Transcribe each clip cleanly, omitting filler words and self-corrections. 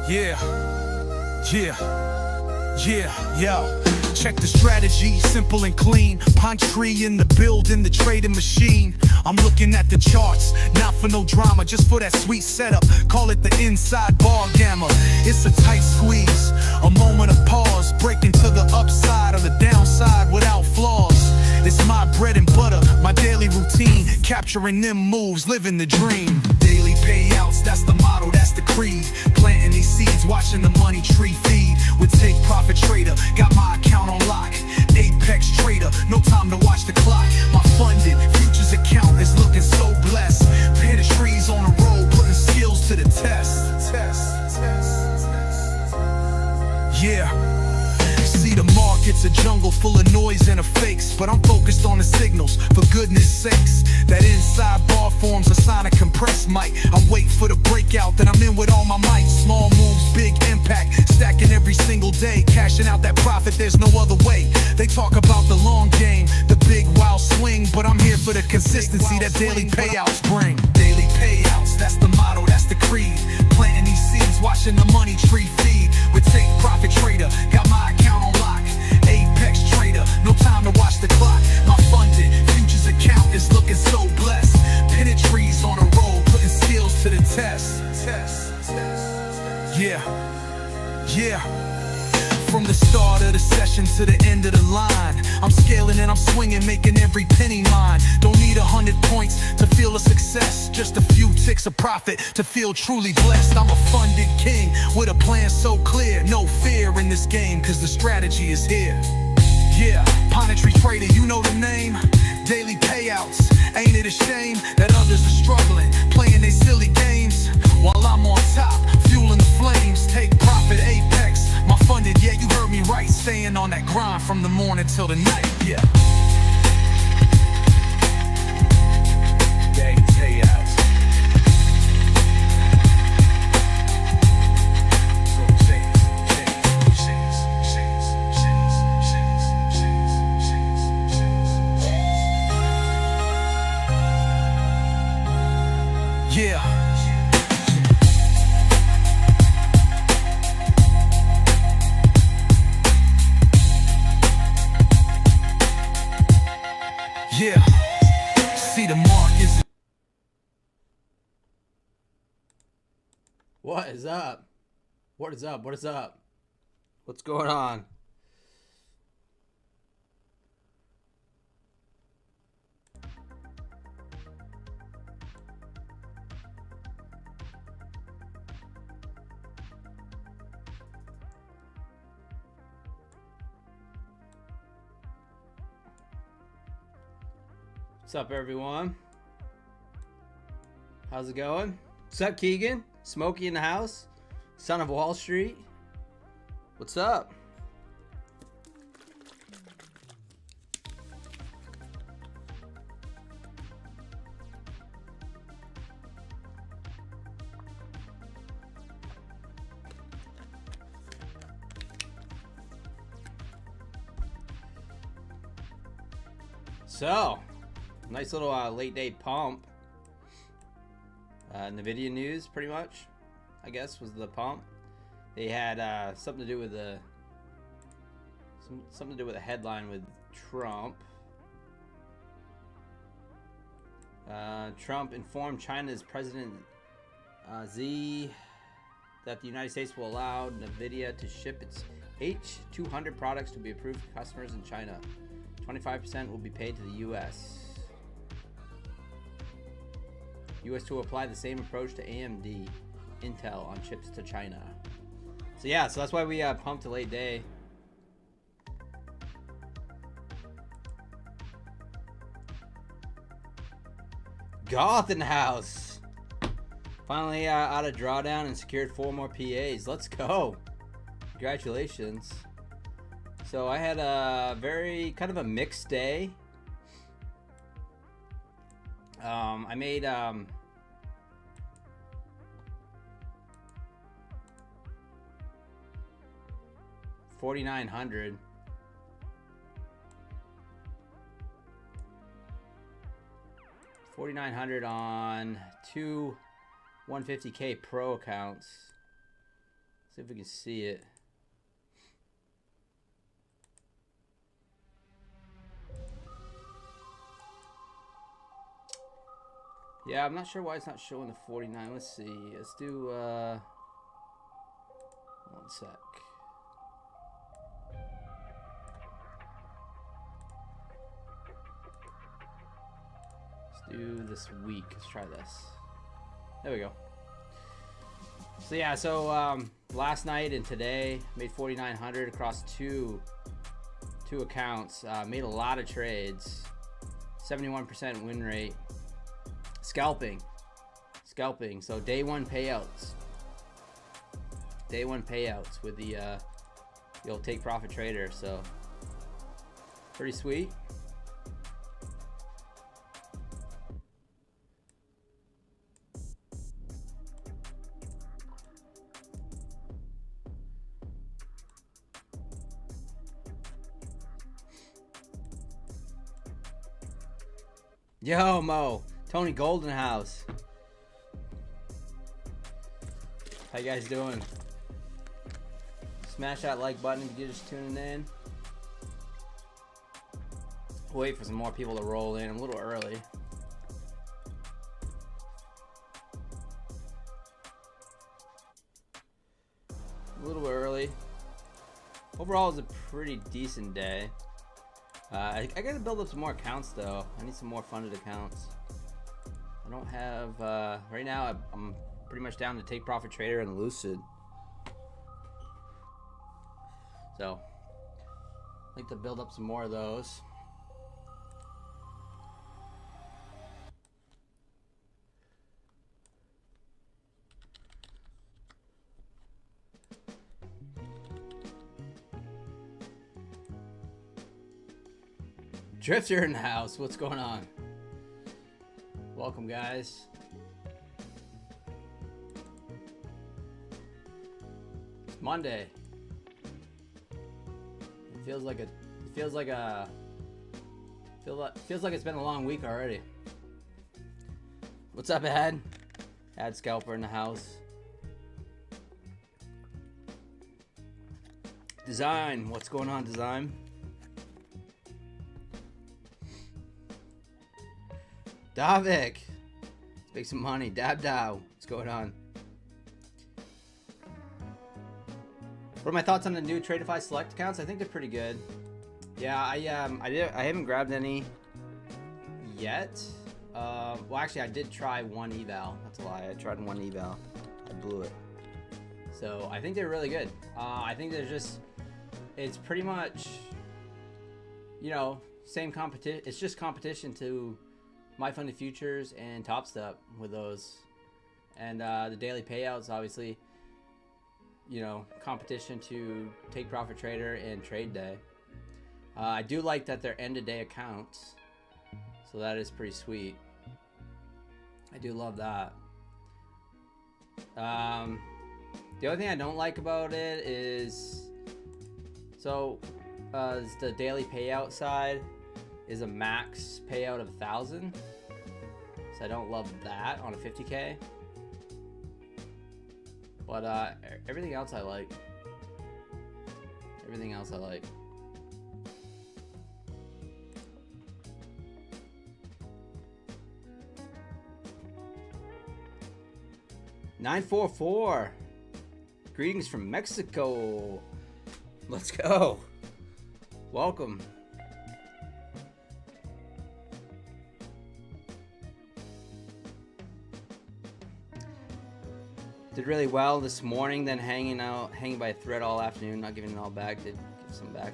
Yeah, yo. Check the strategy, simple and clean. Pine tree in the building, the trading machine. I'm looking at the charts, not for no drama, just for that sweet setup. Call it the inside bar gamma. It's a tight squeeze, a moment of pause, breaking to the upside or the downside without flaws. It's my bread and butter, my daily routine, capturing them moves, living the dream. Daily payouts, that's the motto, that's the creed. Planting these seeds, watching the money tree feed. With Take Profit Trader, got my account on lock. Apex Trader, no time to watch the clock. My funded futures account is looking so blessed. Pin trees on the road, putting skills to the test. Yeah. See, the market's a jungle full of noise and of fakes, but I'm focused on the signals, for goodness sakes. That inside bar forms a sign of compressed mic. I wait for the breakout, then I'm in with all my might. Small moves, big impact, stacking every single day, cashing out that profit, there's no other way. They talk about the long game, the big wild swing, but I'm here for the consistency that daily payouts bring. Daily payouts, that's the motto, that's the creed. Planting these seeds, watching the money tree feed. With Take Profit Trader, got my account on lock. Apex Trader, no time to watch the clock. My funded futures account is looking so blessed. Pinning trees on a roll, putting skills to the test. Yeah. From the start of the session to the end of the line, I'm scaling and I'm swinging, making every penny mine. Don't need 100 points to feel a success, just a few ticks of profit to feel truly blessed. I'm a funded king with a plan so clear, no fear in this game, cause the strategy is here. Yeah, Monetary Trader, you know the name. Daily payouts, ain't it a shame that others are struggling, playing their silly games, while I'm on top, fueling the flames. Take Profit, Apex, my funded, yeah, you heard me right. Staying on that grind from the morning till the night, yeah. Daily payouts. Yeah. Yeah. See, the mark is. What is up? What is up? What is up? What's going on? What's up, everyone? How's it going? What's up, Keegan? Smokey in the house? Son of Wall Street? What's up? So, nice little late day pump. NVIDIA news, pretty much, I guess, was the pump. They had something to do with the something to do with a headline with Trump. Trump informed China's President Xi that the United States will allow NVIDIA to ship its H200 products to be approved for customers in China. 25% will be paid to the U.S. U.S. to apply the same approach to AMD, Intel on chips to China. So yeah, so that's why we pumped a late day. Goth in the house. Finally out of drawdown and secured 4 more PAs. Let's go. Congratulations. So I had a very kind of a mixed day. I made 4,900. $4,900 on two 150K Pro accounts. See if we can see it. Yeah, I'm not sure why it's not showing the 49. Let's see. Let's do, 1 sec. Let's do this week. Let's try this. There we go. So yeah, so last night and today made 4,900 across two accounts. Made a lot of trades. 71% win rate. Scalping. So day one payouts. Day one payouts with the old take profit trader. So pretty sweet. Yo, Mo. Tony Goldenhouse. How you guys doing? Smash that like button if you're just tuning in. Wait for some more people to roll in. I'm a little early. A little early. Overall, it's a pretty decent day. I gotta build up some more accounts though. I need some more funded accounts. I don't have, right now I'm pretty much down to Take Profit Trader and Lucid. So, I'd like to build up some more of those. Drifter in the house, what's going on? Welcome, guys. It's Monday. It feels like it's been a long week already. What's up, Ad? Ad Scalper in the house. Design, what's going on, Design? Davik, let's make some money. DOW, what's going on? What are my thoughts on the new Tradeify Select accounts? I think they're pretty good. Yeah, I haven't grabbed any yet. Well, actually, I did try one eval. That's a lie. I tried one eval. I blew it. So I think they're really good. I think it's pretty much, you know, same competition. It's just competition to My Funded Futures and Top Step with those, and the daily payouts, obviously, you know, competition to Take Profit Trader and Trade Day. I do like that they're end-of-day accounts, so that is pretty sweet. I do love that. The only thing I don't like about it is, so the daily payout side is a max payout of 1,000. So I don't love that on a 50K. But everything else I like. Everything else I like. $944. Greetings from Mexico. Let's go. Welcome. Did really well this morning, then hanging by a thread all afternoon, not giving it all back. Did give some back.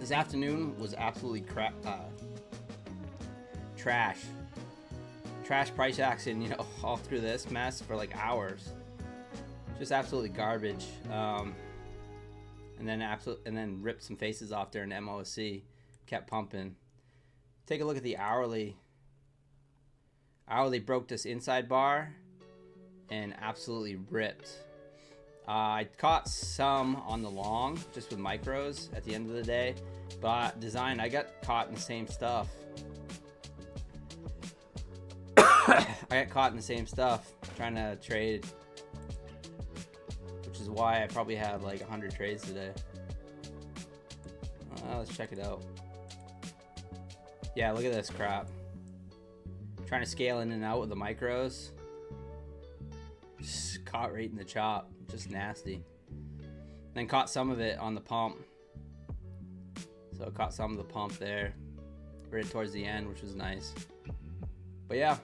This afternoon was absolutely trash. Trash price action, you know, all through this mess for like hours. Just absolutely garbage. And then ripped some faces off during MOSC. Kept pumping. Take a look at the hourly. Hourly broke this inside bar and absolutely ripped. I caught some on the long, just with micros at the end of the day, but design, I got caught in the same stuff. I got caught in the same stuff, trying to trade, which is why I probably have like 100 trades today. Let's check it out. Yeah, look at this crap. Trying to scale in and out with the micros. Just caught right in the chop. Just nasty. Then caught some of it on the pump. So I caught some of the pump there. Right towards the end, which was nice. But yeah.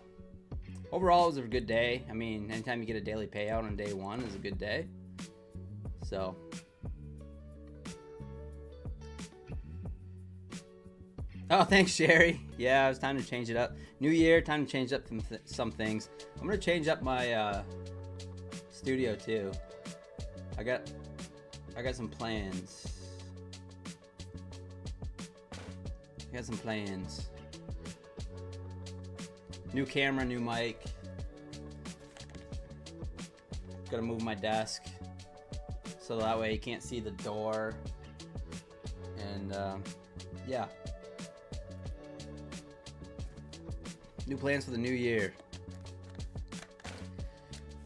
Overall, it was a good day. I mean, anytime you get a daily payout on day one is a good day. So. Oh, thanks, Sherry. Yeah, it's time to change it up. New year, time to change up some things. I'm gonna change up my studio too. I got some plans. New camera, new mic. Gotta move my desk so that way you can't see the door. And yeah. New plans for the new year.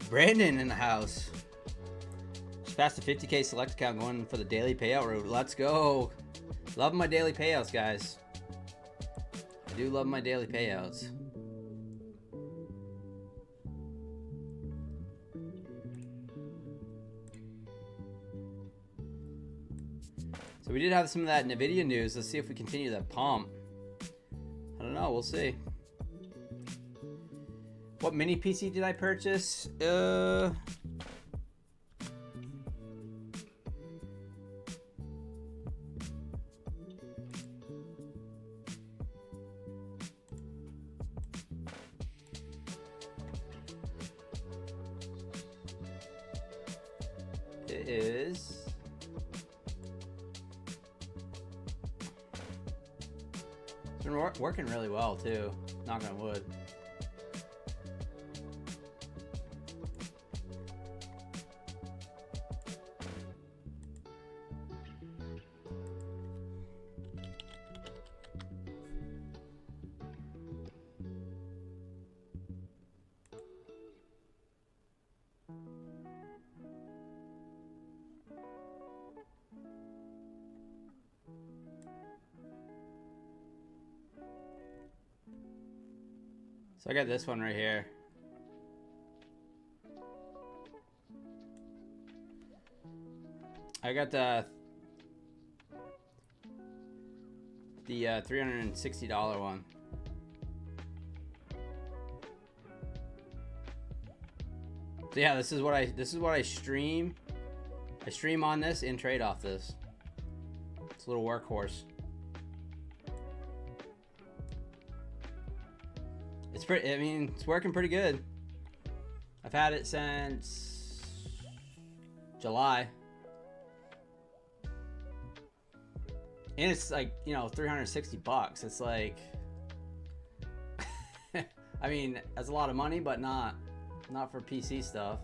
Brandon in the house. Just passed the 50K select account, going for the daily payout route. Let's go. Love my daily payouts, guys. I do love my daily payouts. So we did have some of that NVIDIA news. Let's see if we continue that pump. I don't know. We'll see. What mini PC did I purchase? It is. It's been working really well too. Knock on wood. So I got this one right here. I got the $360 one. So yeah, this is what I stream. I stream on this and trade off this. It's a little workhorse. It's pretty. I mean, it's working pretty good. I've had it since July, and it's like, you know, $360. It's like, I mean, that's a lot of money, but not for PC stuff.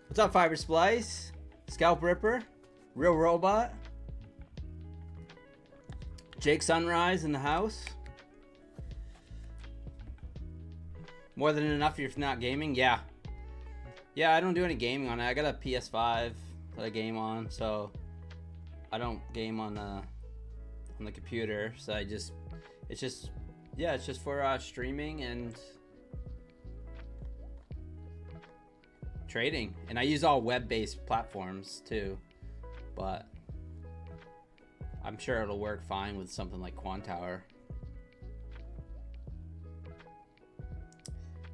What's up, Fiber Splice? Scalp Ripper? Real Robot? Jake Sunrise in the house? More than enough if you're not gaming? Yeah. Yeah, I don't do any gaming on it. I got a PS5 that I game on, so I don't game on the computer. So it's just for streaming and trading, and I use all web-based platforms too, but I'm sure it'll work fine with something like Quantower.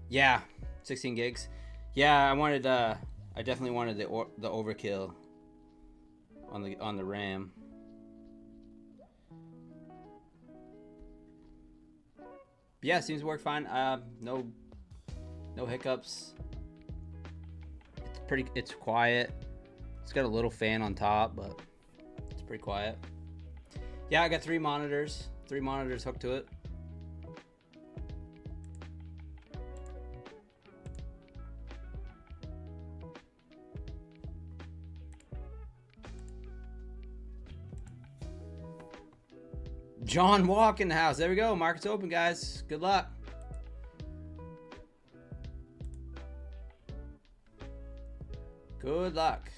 Yeah, 16 gigs. Yeah, I definitely wanted the overkill on the RAM. But yeah, seems to work fine. No hiccups. It's quiet. It's got a little fan on top, but it's pretty quiet. Yeah, I got 3 monitors hooked to it. John Walk in the house. There we go. Market's open, guys. Good luck. Good luck.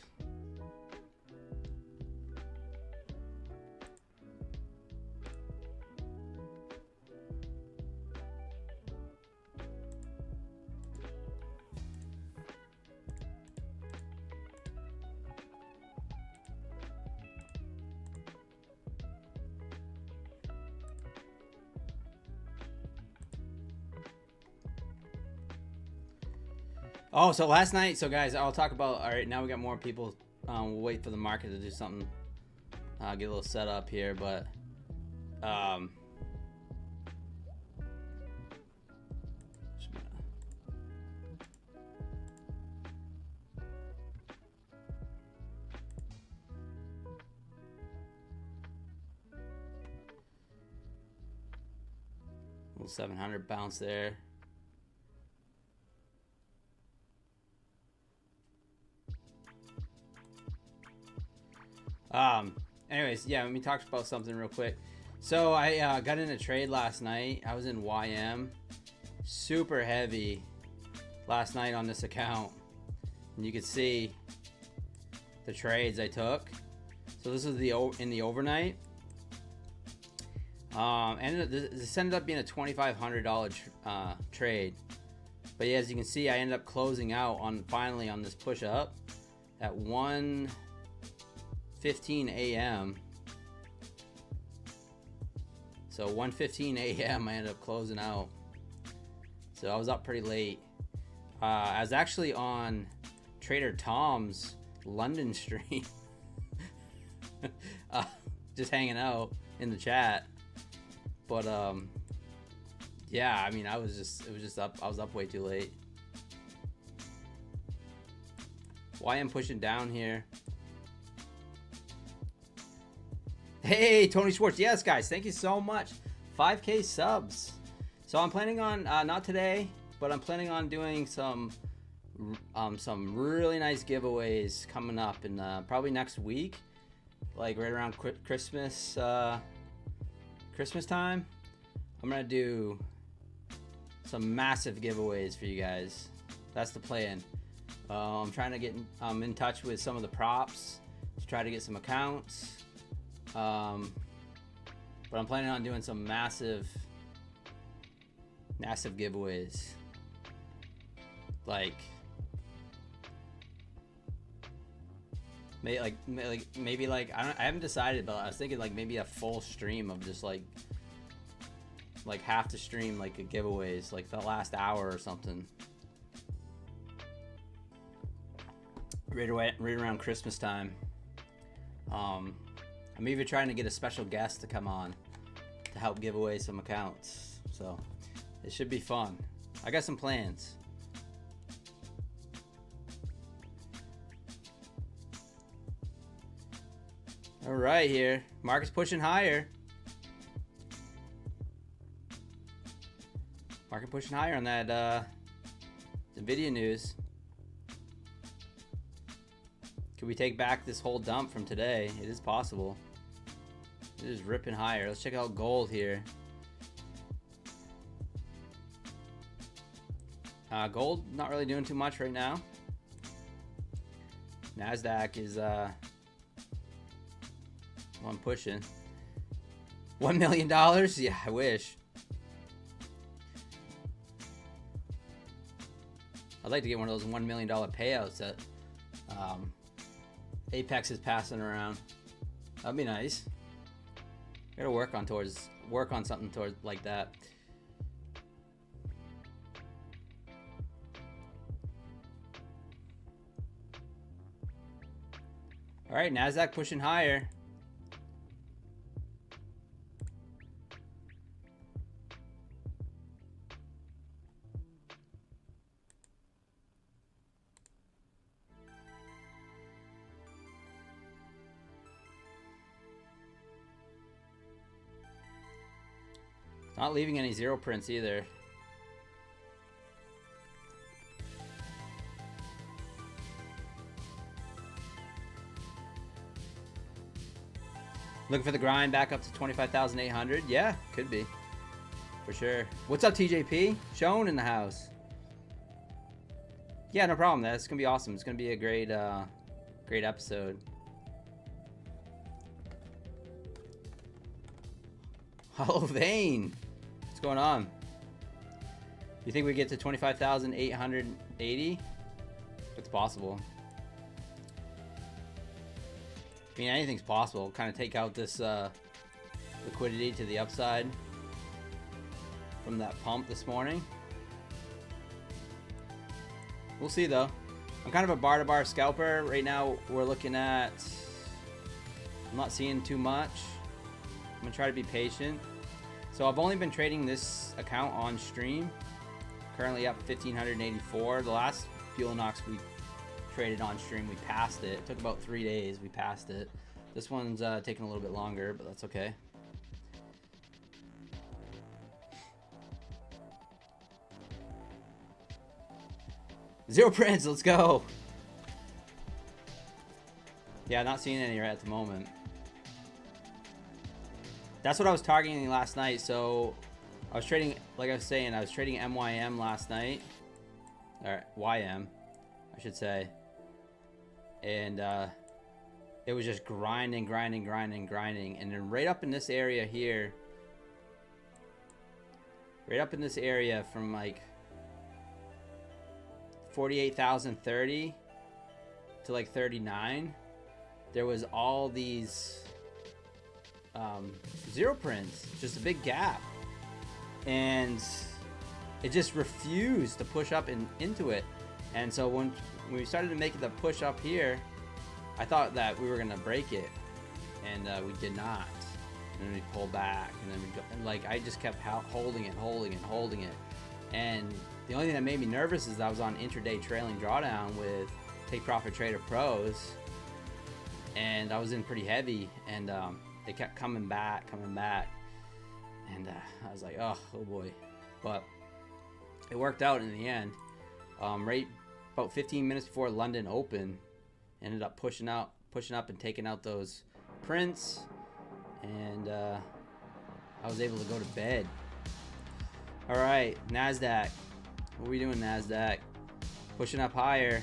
Oh, so last night, so guys, I'll talk about, all right, now we got more people. We'll wait for the market to do something. Get a little set up here, but little 700 bounce there. Anyways, yeah, let me talk about something real quick. So I got in a trade last night. I was in YM, super heavy last night on this account, and you could see the trades I took. So this was in the overnight. This ended up being a $2,500 trade, but yeah, as you can see, I ended up closing out finally on this push up at 1:15 a.m. So 1:15 a.m. I ended up closing out. So I was up pretty late. I was actually on Trader Tom's London stream, just hanging out in the chat. But yeah, I mean, I was up way too late. Why I'm pushing down here. Hey, Tony Schwartz. Yes, guys, thank you so much. 5K subs. So I'm planning on, not today, but I'm planning on doing some really nice giveaways coming up in probably next week, like right around Christmas time. I'm gonna do some massive giveaways for you guys. That's the plan. I'm trying to get in touch with some of the props to try to get some accounts. But I'm planning on doing some massive giveaways. Like maybe I haven't decided, but I was thinking like maybe a full stream of just like half the stream like giveaways, like the last hour or something. Right around Christmas time. I'm even trying to get a special guest to come on to help give away some accounts. So it should be fun. I got some plans. All right, here. Market's pushing higher. Market pushing higher on that Nvidia news. Could we take back this whole dump from today? It is possible. It is ripping higher. Let's check out gold here. Gold not really doing too much right now. Nasdaq is one pushing. $1 million? Yeah, I wish. I'd like to get one of those $1 million payouts that Apex is passing around. That'd be nice. Gotta work on something towards like that. All right, Nasdaq pushing higher. Not leaving any zero prints either. Looking for the grind back up to 25,800. Yeah, could be. For sure. What's up, TJP? Shown in the house. Yeah, no problem. That's going to be awesome. It's going to be a great, great episode. Hello, Vane. What's going on? You think we get to 25,880? It's possible. I mean, anything's possible. Kind of take out this liquidity to the upside from that pump this morning. We'll see, though. I'm kind of a bar-to-bar scalper. Right now, we're looking at... I'm not seeing too much. I'm going to try to be patient. So I've only been trading this account on stream. Currently up 1,584. The last Fuel Knox we traded on stream, we passed it. It took about 3 days. We passed it. This one's taking a little bit longer, but that's okay. Zero prints, let's go. Yeah, not seeing any right at the moment. That's what I was targeting last night. So I was trading, like I was saying, I was trading MYM last night. Or YM, I should say. And it was just grinding. And then right up in this area here, right up in this area from like 48,030 to like 39, there was all these zero prints, just a big gap, and it just refused to push up into it. And so when we started to make the push up here, I thought that we were gonna break it, and we did not. And then we pulled back, and then we go, and like I just kept holding it. And the only thing that made me nervous is that I was on intraday trailing drawdown with Take Profit Trader Pros, and I was in pretty heavy, and they kept coming back, and I was like, oh boy. But it worked out in the end. Right about 15 minutes before London Open, ended up pushing up and taking out those prints, and I was able to go to bed. All right, Nasdaq. What are we doing, Nasdaq? Pushing up higher.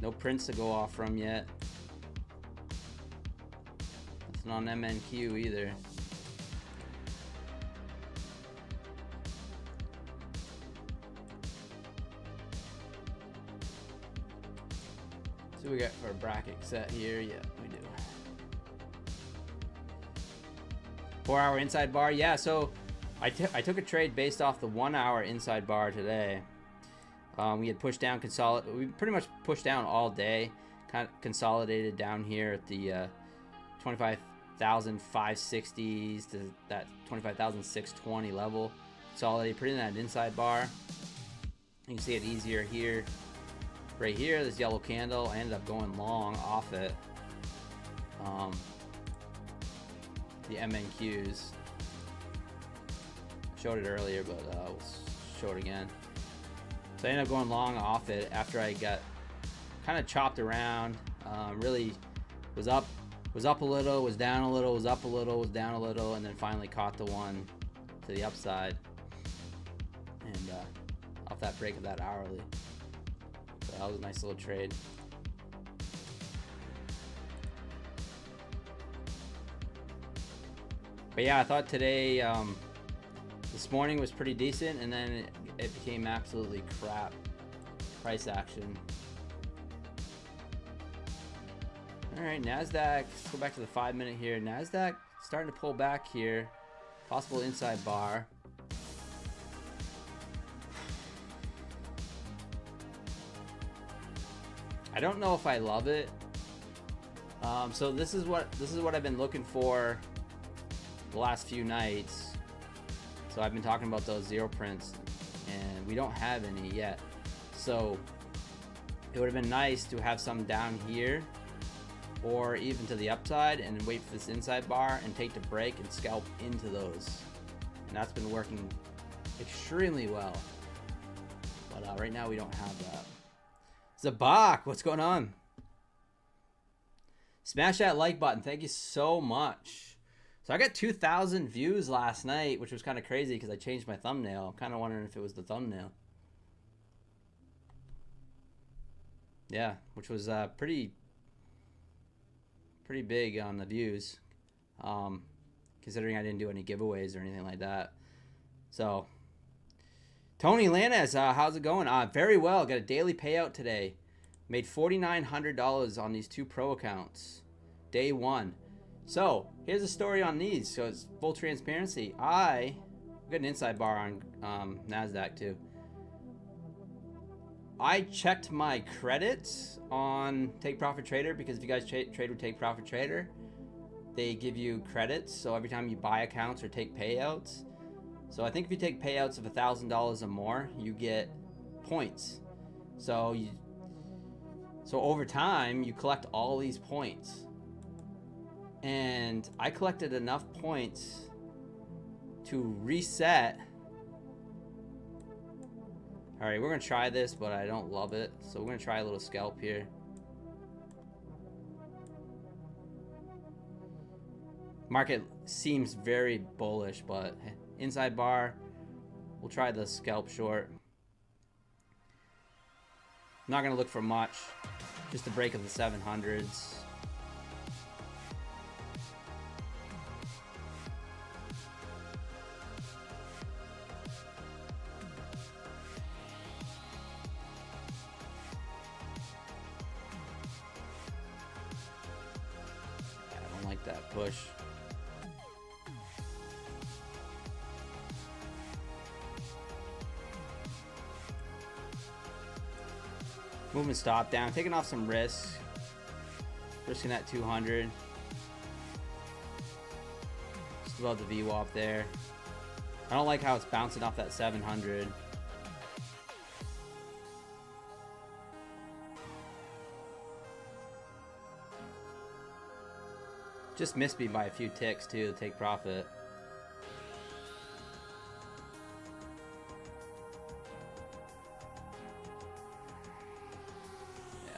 No prints to go off from yet. Nothing on MNQ either. So we got our bracket set here. Yeah, we do. 4 hour inside bar. Yeah, so I took a trade based off the 1 hour inside bar today. We had pushed down, we pretty much pushed down all day, kind of consolidated down here at the 25,560s to that 25,620 level. Consolidated, put in that inside bar. You can see it easier here. Right here, this yellow candle, I ended up going long off it. The MNQs. Showed it earlier, but we'll show it again. So I ended up going long off it after I got kind of chopped around. Really was up a little, was down a little, was up a little, was down a little, and then finally caught the one to the upside. And off that break of that hourly. So that was a nice little trade. But yeah, I thought today, this morning was pretty decent, and then it became absolutely crap price action. All right, Nasdaq, let's go back to the 5 minute here. Nasdaq starting to pull back here. Possible inside bar. I don't know if I love it. So this is what I've been looking for the last few nights. So I've been talking about those zero prints, and we don't have any yet. So it would have been nice to have some down here, or even to the upside, and wait for this inside bar and take the break and scalp into those. And that's been working extremely well. But right now we don't have that. Zabak, what's going on? Smash that like button. Thank you so much. So I got 2,000 views last night, which was kind of crazy because I changed my thumbnail. I'm kind of wondering if it was the thumbnail. Yeah, which was pretty big on the views, considering I didn't do any giveaways or anything like that. So, Tony Lanez, how's it going? Very well. Got a daily payout today. Made $4,900 on these 2 pro accounts. Day 1. So, here's a story on these. So, it's full transparency. I got an inside bar on Nasdaq too. I checked my credits on Take Profit Trader because if you guys trade with Take Profit Trader, they give you credits. So every time you buy accounts or take payouts. So I think if you take payouts of $1,000 or more, you get points. So over time, you collect all these points. And I collected enough points to reset. All right, we're gonna try this, but I don't love it. So we're gonna try a little scalp here. Market seems very bullish, but inside bar, we'll try the scalp short. I'm not gonna look for much, just a break of the 700s. That push. Movement stop down, taking off some risks. Risking that 200. Just above the VWAP there. I don't like how it's bouncing off that 700. Just missed me by a few ticks too to take profit. Yeah.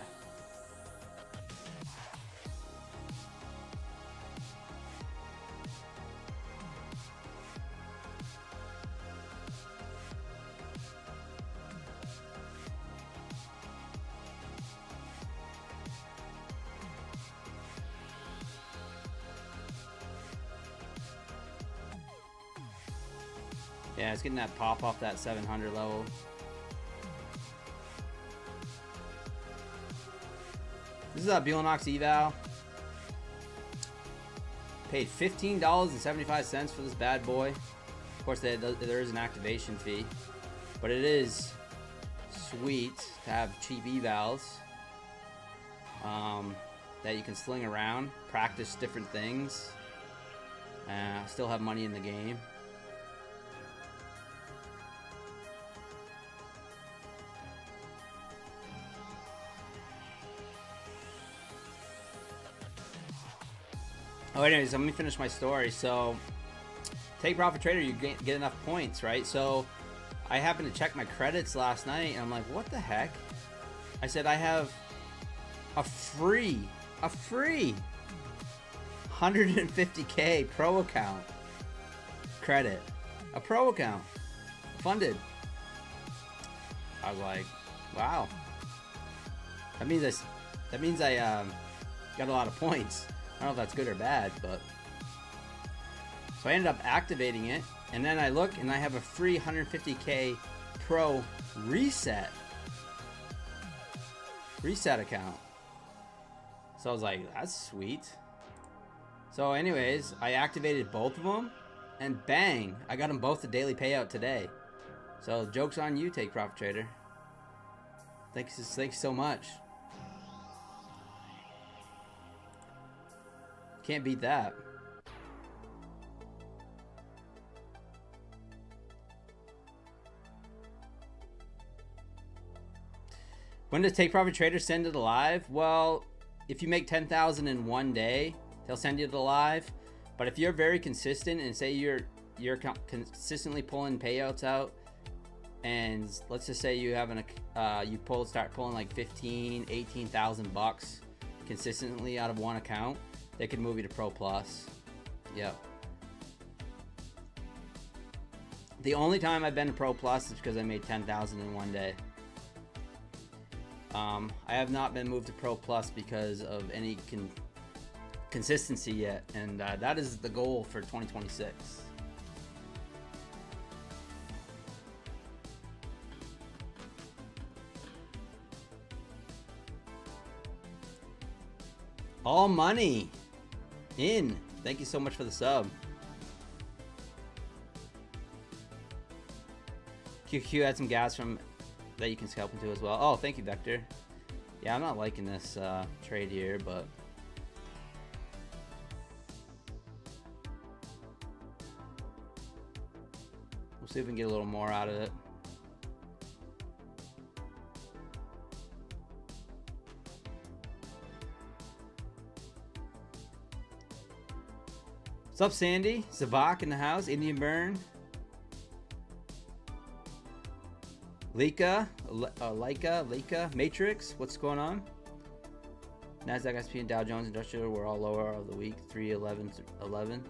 Yeah, it's getting that pop off that 700 level. This is a Buellanox eval. Paid $15.75 for this bad boy. Of course, there is an activation fee, but it is sweet to have cheap evals that you can sling around, practice different things, still have money in the game. Oh, anyways, let me finish my story. So, Take Profit Trader, you get enough points, right? So, I happened to check my credits last night, and I'm like, what the heck? I said, I have a free 150K pro account credit. A pro account. Funded. I was like, wow. That means I got a lot of points. I don't know if that's good or bad, but so I ended up activating it, and then I look and I have a free 150K pro reset account. So I was like, that's sweet. So anyways, I activated both of them, and bang, I got them both the daily payout today. So joke's on you, Take Profit Trader. Thanks so much. Can't beat that. When does Take Profit Trader send it live? Well, if you make 10,000 in one day, they'll send you the live. But if you're very consistent and say you're consistently pulling payouts out, and let's just say you have start pulling like 18,000 bucks consistently out of one account, they can move you to Pro Plus. Yep. The only time I've been to Pro Plus is because I made 10,000 in one day. I have not been moved to Pro Plus because of any consistency yet, and that is the goal for 2026. All money in. Thank you so much for the sub. QQ had some gas from that you can scalp into as well. Oh, thank you, Vector. Yeah, I'm not liking this trade here, but we'll see if we can get a little more out of it. What's up, Sandy? Zavak in the house. Indian Burn. Leica, Matrix. What's going on? Nasdaq, SP, and Dow Jones Industrial were all lower of the week. 311.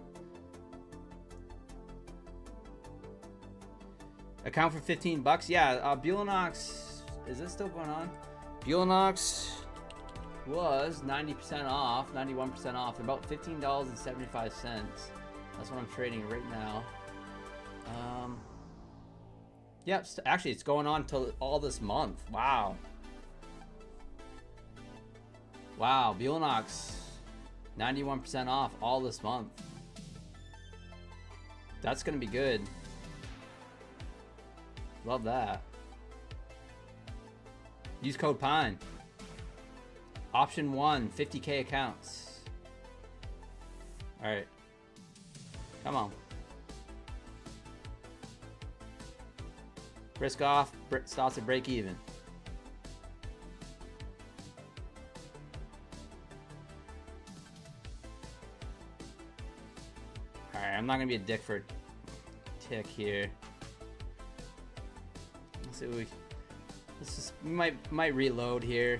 Account for $15. Yeah, Bulenox. Is this still going on? Bulenox was 90% off, 91% off, about $15.75. That's what I'm trading right now. Yep, actually it's going on till all this month. Wow. Wow, Bulenox 91% off all this month. That's gonna be good. Love that. Use code PINE. Option 1, 50K accounts. All right. Come on. Risk off, starts at break even. All right, I'm not gonna be a dick for a tick here. Let's see what we might reload here.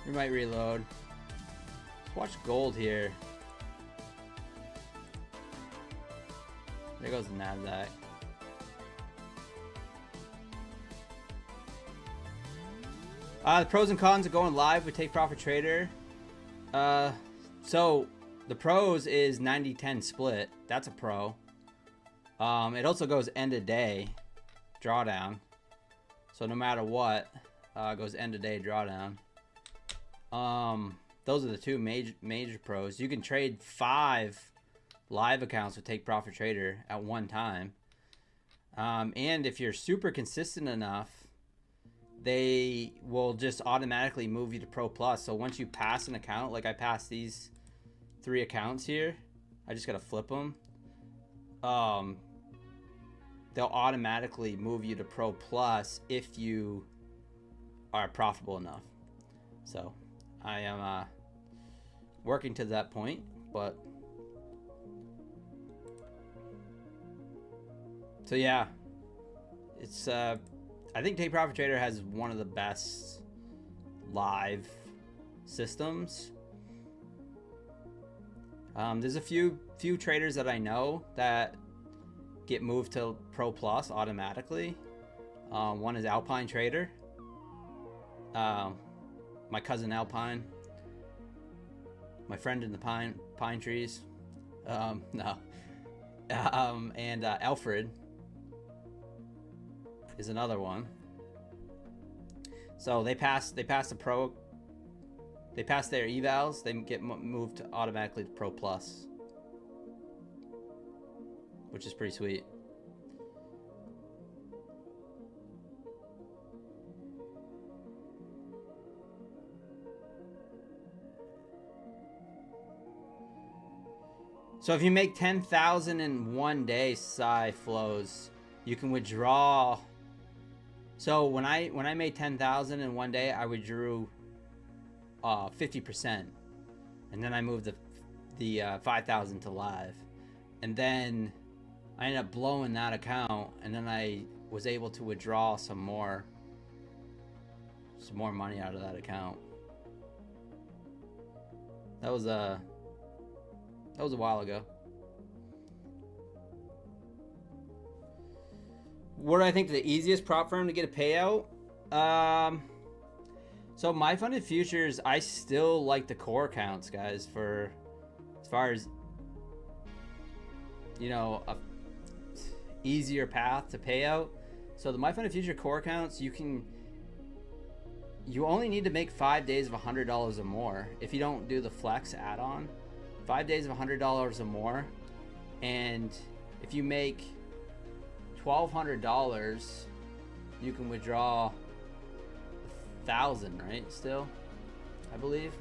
We might reload. Let's watch gold here. There goes the Nasdaq. The pros and cons of going live with Take Profit Trader. So the pros is 90-10 split. That's a pro. It also goes end of day drawdown. So no matter what, it goes end of day drawdown. Those are the two major pros. You can trade 5 live accounts with Take Profit Trader at one time. And if you're super consistent enough, they will just automatically move you to Pro Plus. So once you pass an account, like I passed these 3 accounts here, I just gotta flip them. They'll automatically move you to Pro Plus if you are profitable enough. So I am working to that point, but so yeah, it's I think Take Profit Trader has one of the best live systems. There's a few traders that I know that get moved to Pro Plus automatically. One is Alpine Trader. My cousin Alpine. My friend in the pine trees. No. And Alfred is another one. So they pass the pro. They pass their evals. They get moved automatically to Pro Plus, which is pretty sweet. So if you make 10,000 in one day, Psy flows, you can withdraw. So when I made 10,000 in one day, I withdrew 50%, and then I moved the 5,000 to live, and then I ended up blowing that account, and then I was able to withdraw some more money out of that account. That was a while ago. What do I think the easiest prop firm to get a payout? So my funded futures, I still like the core accounts, guys, for as far as, you know, a easier path to payout. So the my funded future core accounts, you only need to make 5 days of $100 or more. If you don't do the flex add-on, 5 days of $100 or more, and if you make $1,200, you can withdraw 1,000, right? Still, I believe.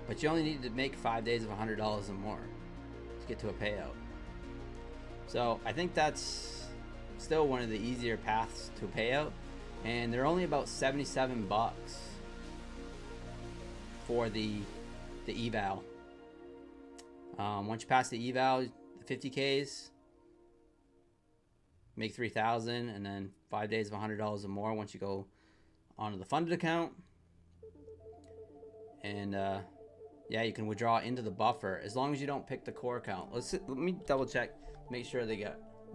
But you only need to make 5 days of $100 or more to get to a payout. So I think that's still one of the easier paths to a payout, and they're only about 77 bucks for the eval. Once you pass the eval, the 50Ks, make 3,000, and then 5 days of $100 or more once you go onto the funded account. And yeah, you can withdraw into the buffer as long as you don't pick the core account. Let me double check, make sure they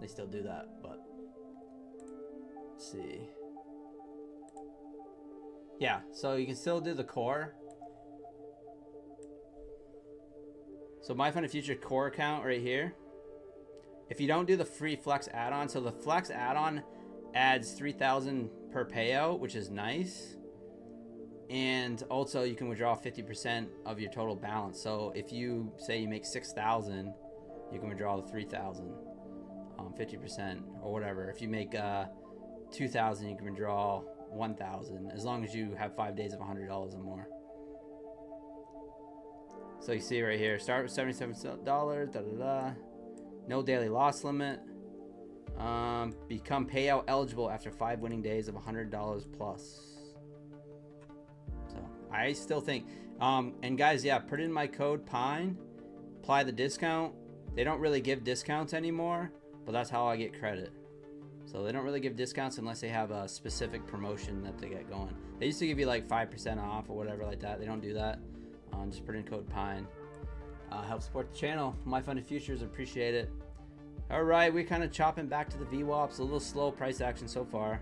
still do that. But let's see. Yeah, so you can still do the core. So my funded future core account right here. If you don't do the free flex add-on, so the flex add-on adds 3,000 per payout, which is nice. And also you can withdraw 50% of your total balance. So if you say you make 6,000, you can withdraw the 3,000, 50% or whatever. If you make 2,000, you can withdraw 1,000, as long as you have 5 days of $100 or more. So you see right here, start with $77, da da da. No daily loss limit. Become payout eligible after 5 winning days of $100 plus. So I still think, and guys, yeah, put in my code PINE, apply the discount. They don't really give discounts anymore, but that's how I get credit. So they don't really give discounts unless they have a specific promotion that they get going. They used to give you like 5% off or whatever like that. They don't do that. Just put in code PINE. Help support the channel. My funded futures, appreciate it. All right, we're kind of chopping back to the VWAPs. A little slow price action so far.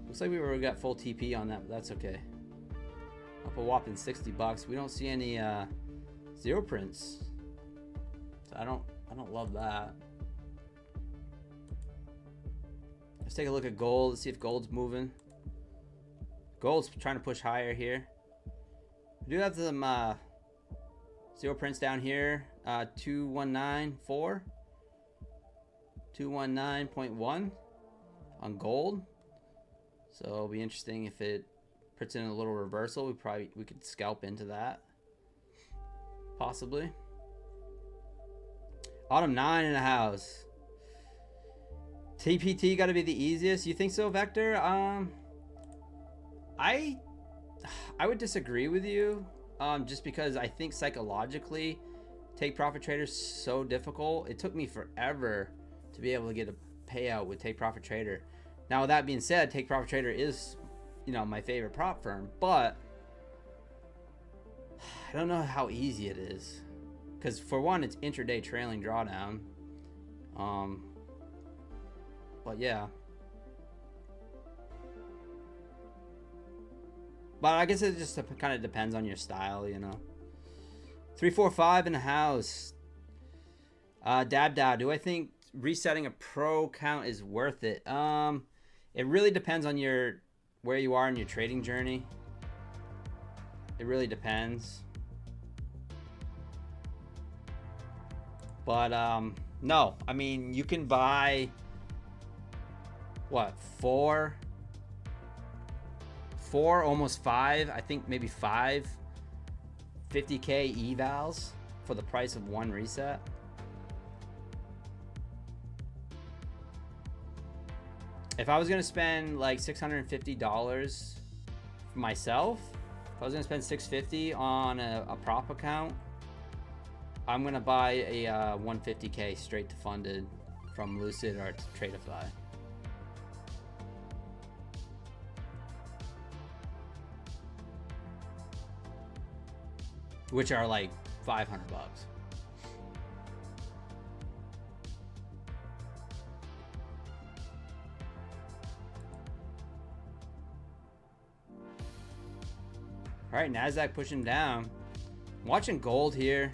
Looks like we already got full TP on that, but that's okay. Up a whopping 60 bucks. We don't see any zero prints. So I don't love that. Let's take a look at gold. Let's see if gold's moving. Gold's trying to push higher here. We do have some zero prints down here. 2194. 219.1 on gold. So it'll be interesting if it puts in a little reversal. We could scalp into that. Possibly. Autumn 9 in the house. TPT got to be the easiest. You think so, Vector? I would disagree with you. Just because I think psychologically, take profit trader is so difficult. It took me forever to be able to get a payout with take profit trader. Now, with that being said, take profit trader is, you know, my favorite prop firm, but I don't know how easy it is. Because for one, it's intraday trailing drawdown. But yeah. But I guess it just kind of depends on your style, you know. 345 in the house. DOW. Do I think resetting a pro count is worth it? It really depends on where you are in your trading journey. It really depends. But no, I mean, you can buy what, four, almost five, I think maybe five 50K evals for the price of one reset. If I was gonna spend like $650 for myself, if I was gonna spend $650 on a prop account, I'm gonna buy a 150K straight to funded from Lucid or Tradeify. Which are like 500 bucks. All right, Nasdaq pushing down. I'm watching gold here.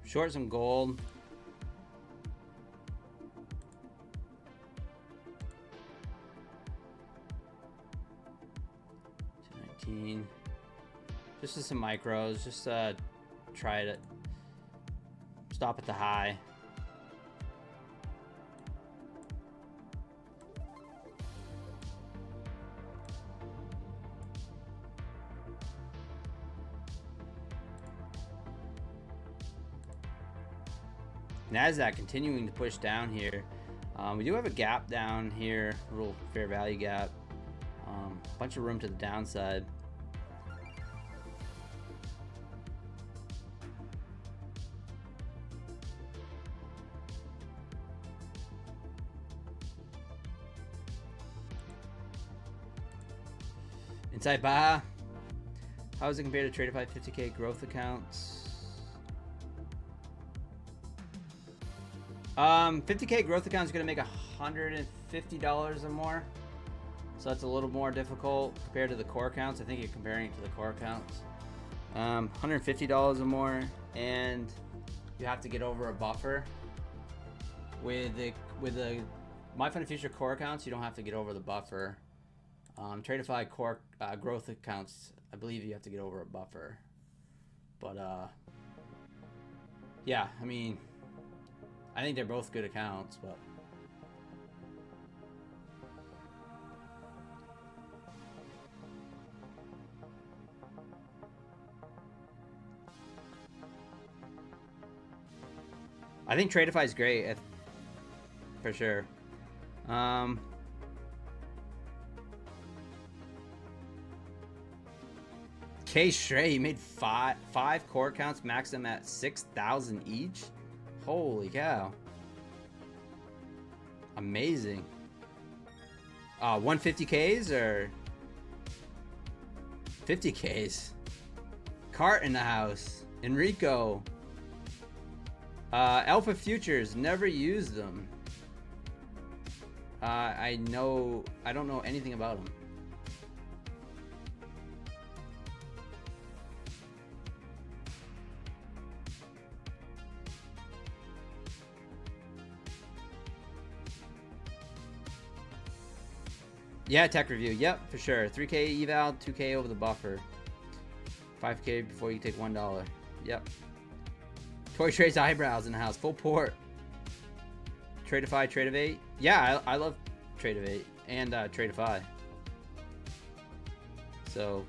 Short some gold. $219. Just some micros. Just try to stop at the high. Nasdaq continuing to push down here. We do have a gap down here, a little fair value gap. Bunch of room to the downside. Inside buy. How is it compared to Tradeify 50K growth accounts? 50K growth account is going to make $150 or more. So that's a little more difficult compared to the core accounts. I think you're comparing it to the core accounts. $150 or more, and you have to get over a buffer. With the My Fund Future core accounts, you don't have to get over the buffer. Tradeify core growth accounts, I believe you have to get over a buffer. But yeah, I mean, I think they're both good accounts, but I think Tradeify is great for sure. K Stray, you made five core accounts, maxed them at 6,000 each. Holy cow. Amazing. 150Ks or 50Ks? Cart in the house. Enrico. Alpha Futures, never used them. I don't know anything about them. Yeah, tech review. Yep, for sure. 3K eval, 2K over the buffer. 5K before you take $1. Yep. Toy Trade's eyebrows in the house. Full port. Tradeify, Trade of 8. Yeah, I love Trade of 8 and Tradeify. So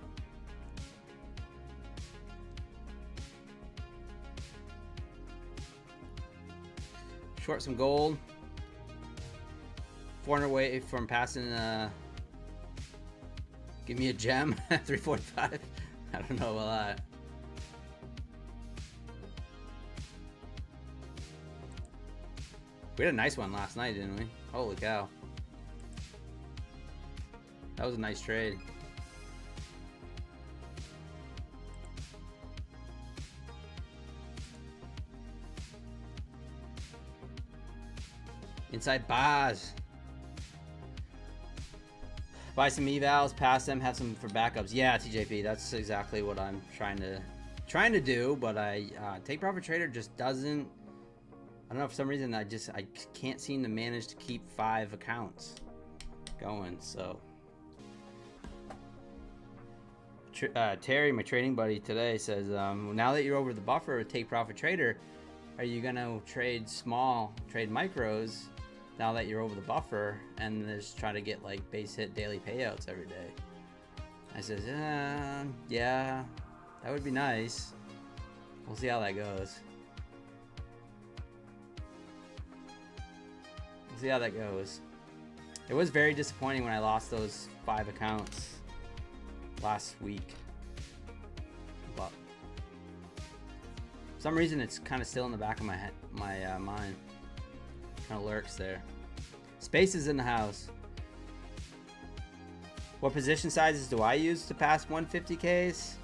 short some gold. 400 away from passing. Give me a gem. 345. I don't know about that. We had a nice one last night, didn't we? Holy cow. That was a nice trade. Inside bars. Buy some evals, pass them, have some for backups. Yeah, TJP, that's exactly what I'm trying to do, but Take Profit Trader just doesn't. I don't know, for some reason I can't seem to manage to keep 5 accounts going. So Terry, my trading buddy today, says, now that you're over the buffer, take profit trader, are you gonna trade small, trade micros now that you're over the buffer and just try to get like base hit daily payouts every day? I says, yeah, that would be nice. We'll see how that goes. We'll see how that goes. It was very disappointing when I lost those 5 accounts last week, but for some reason it's kind of still in the back of my head, my mind. Kind of lurks there. Space is in the house. What position sizes do I use to pass 150Ks?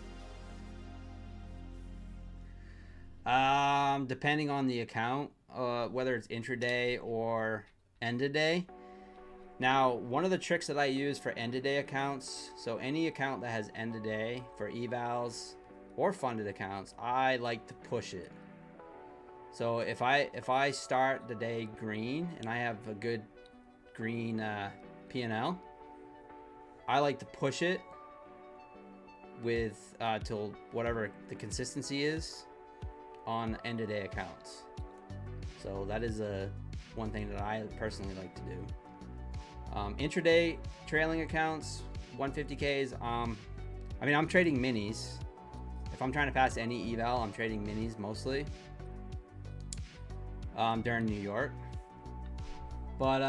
Depending on the account, whether it's intraday or end of day. Now, one of the tricks that I use for end of day accounts, so any account that has end of day for evals or funded accounts, I like to push it. So if I start the day green and I have a good green P&L, I like to push it with till whatever the consistency is on end of day accounts. So that is one thing that I personally like to do. Intraday trailing accounts, 150Ks. I mean, I'm trading minis. If I'm trying to pass any eval, I'm trading minis mostly during New York. But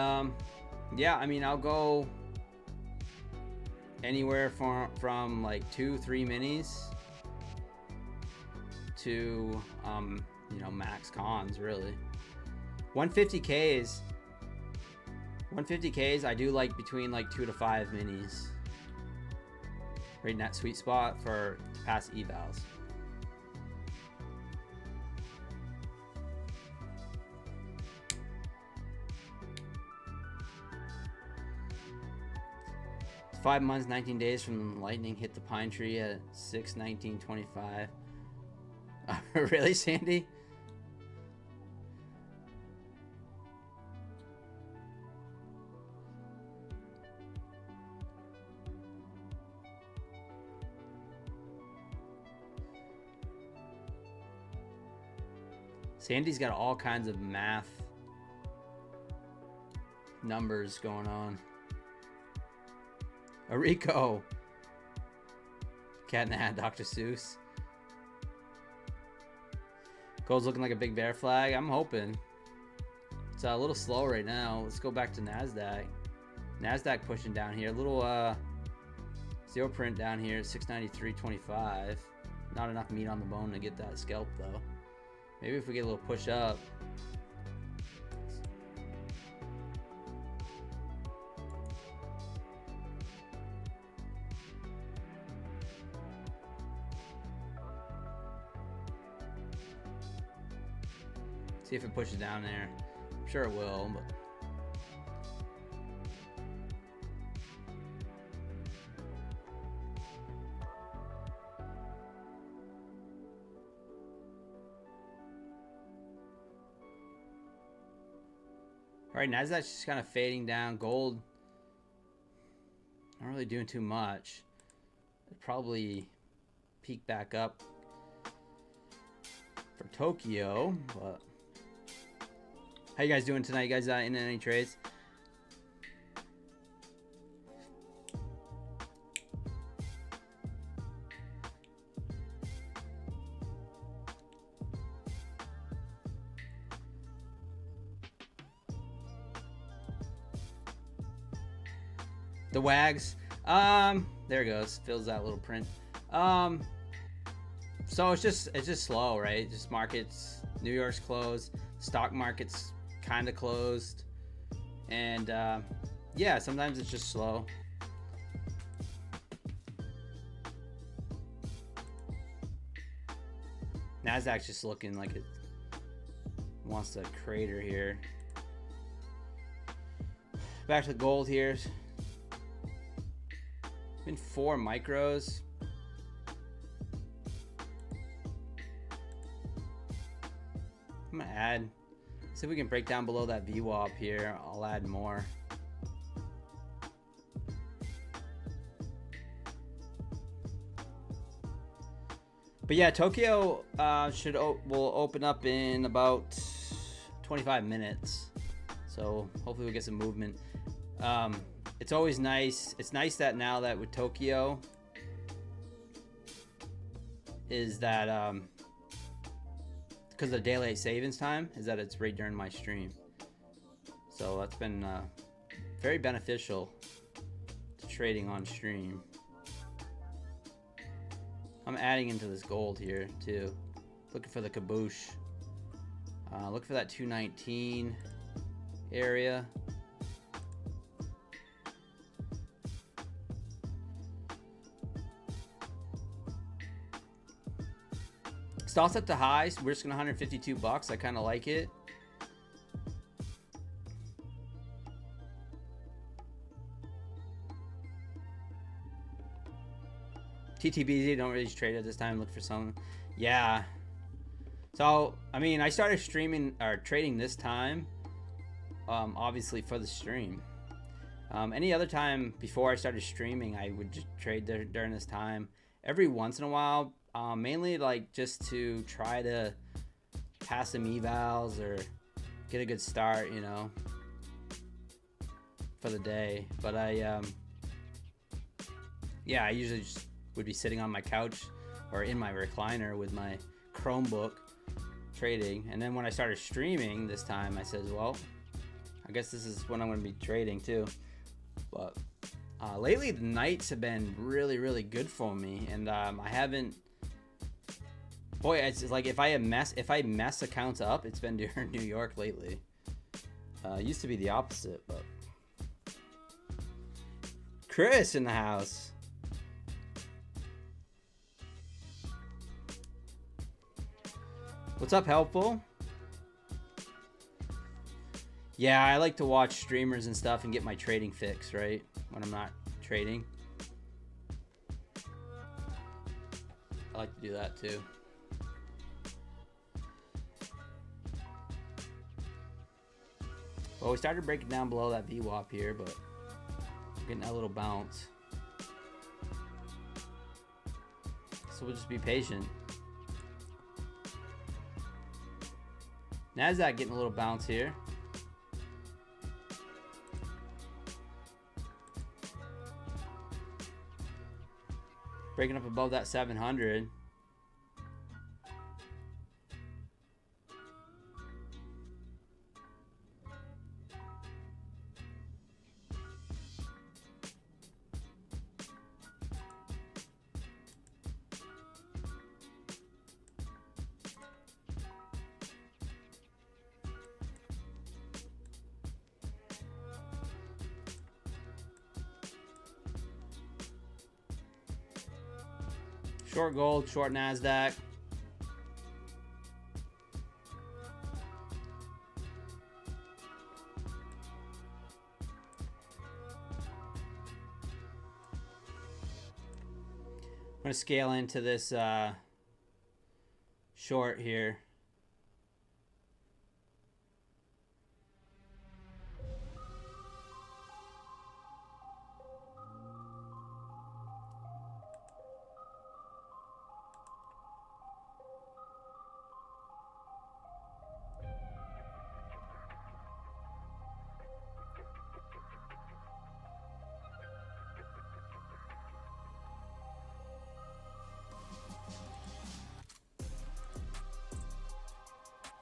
yeah, I mean, I'll go anywhere from like 2-3 minis to you know, max cons really. 150Ks I do like between like 2 to 5 minis. Right in that sweet spot for past evals. It's 5 months, 19 days from lightning hit the pine tree at 6/19/25. Really, Sandy? Sandy's got all kinds of math numbers going on. Arico. Cat in the Hat, Dr. Seuss. Gold's looking like a big bear flag. I'm hoping. It's a little slow right now. Let's go back to Nasdaq. Nasdaq pushing down here. A little zero print down here at 693.25. Not enough meat on the bone to get that scalp though. Maybe if we get a little push up. See if it pushes down there. I'm sure it will, but all right, Nasdaq's just kind of fading down. Gold, not really doing too much. It'll probably peak back up for Tokyo, but how you guys doing tonight? You guys in any trades? The wags, there it goes, fills that little print. So it's just slow, right? Just markets, New York's closed, stock market's kind of closed, and yeah, sometimes it's just slow. Nasdaq's just looking like it wants to crater here. Back to the gold here. Been 4 micros. I'm gonna add, see if we can break down below that VWAP here. I'll add more. But yeah, Tokyo will open up in about 25 minutes. So hopefully we'll get some movement. It's always nice. It's nice that now that with Tokyo is that because of the daylight savings time is that it's right during my stream. So that's been very beneficial to trading on stream. I'm adding into this gold here too. Looking for the kaboosh. Look for that 219 area. Stocks at the highs. We're just gonna 152 bucks. I kind of like it. TTBZ don't really trade at this time. Look for some. Yeah. So I mean, I started streaming or trading this time, obviously for the stream. Any other time before I started streaming, I would just trade during this time. Every once in a while, mainly like just to try to pass some evals or get a good start, you know, for the day. But yeah, I usually just would be sitting on my couch or in my recliner with my Chromebook trading. And then when I started streaming this time, I said, well, I guess this is when I'm going to be trading too. But lately the nights have been really good for me, and I haven't. Boy, it's like if I mess accounts up, it's been during New York lately. It used to be the opposite, but Chris in the house. What's up, Helpful? Yeah, I like to watch streamers and stuff and get my trading fix, right? When I'm not trading. I like to do that too. Well, we started breaking down below that VWAP here, but we're getting that little bounce. So we'll just be patient. Nasdaq getting a little bounce here. Breaking up above that 700. Short gold, short Nasdaq. I'm going to scale into this short here.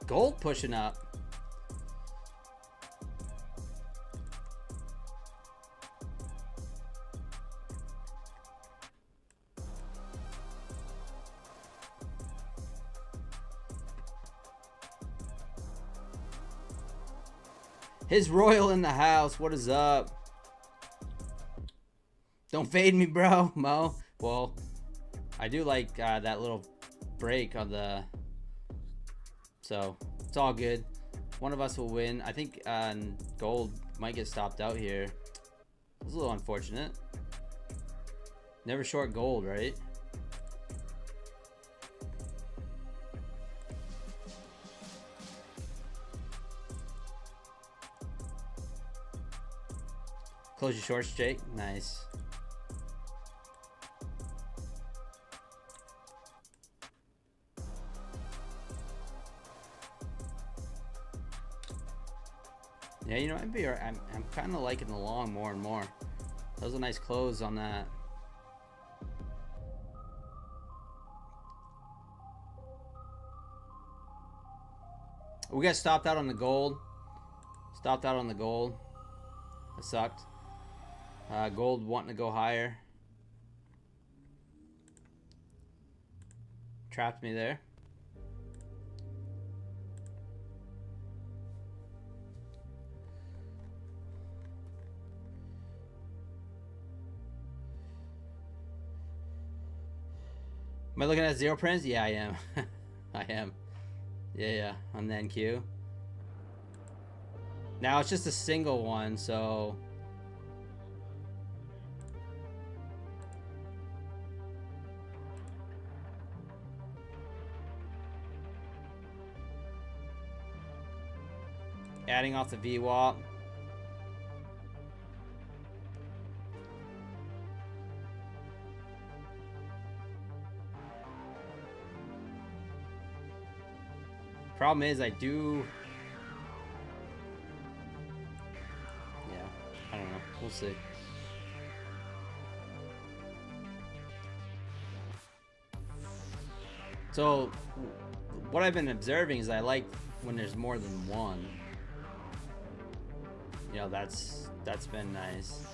Gold pushing up. His Royal in the house. What is up? Don't fade me, bro, Mo. Well, I do like that little break on the... So, it's all good. One of us will win. I think gold might get stopped out here. It's a little unfortunate. Never short gold, right? Close your shorts, Jake. Nice. Yeah, you know, I'm kind of liking the long more and more. That was a nice close on that. We got stopped out on the gold. Stopped out on the gold. That sucked. Gold wanting to go higher. Trapped me there. Am I looking at zero prints? Yeah, I am. I am. Yeah, on the NQ. Now it's just a single one, so... Adding off the VWAP. Problem is, I do... Yeah, I don't know. We'll see. So, what I've been observing is I like when there's more than one. You know, that's been nice.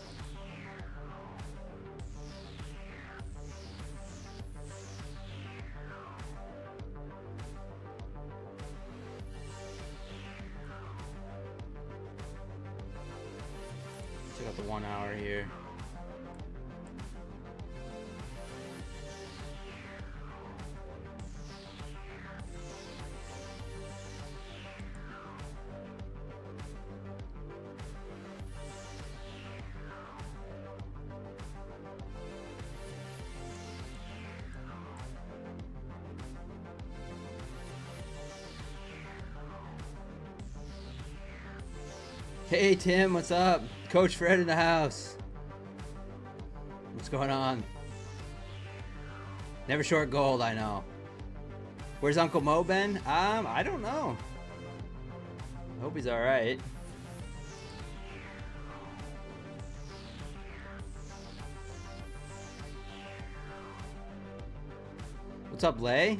Check out the 1 hour here. Hey Tim, what's up? Coach Fred in the house. What's going on? Never short gold, I know. Where's Uncle Mo been? I don't know. I hope he's alright. What's up, Lay?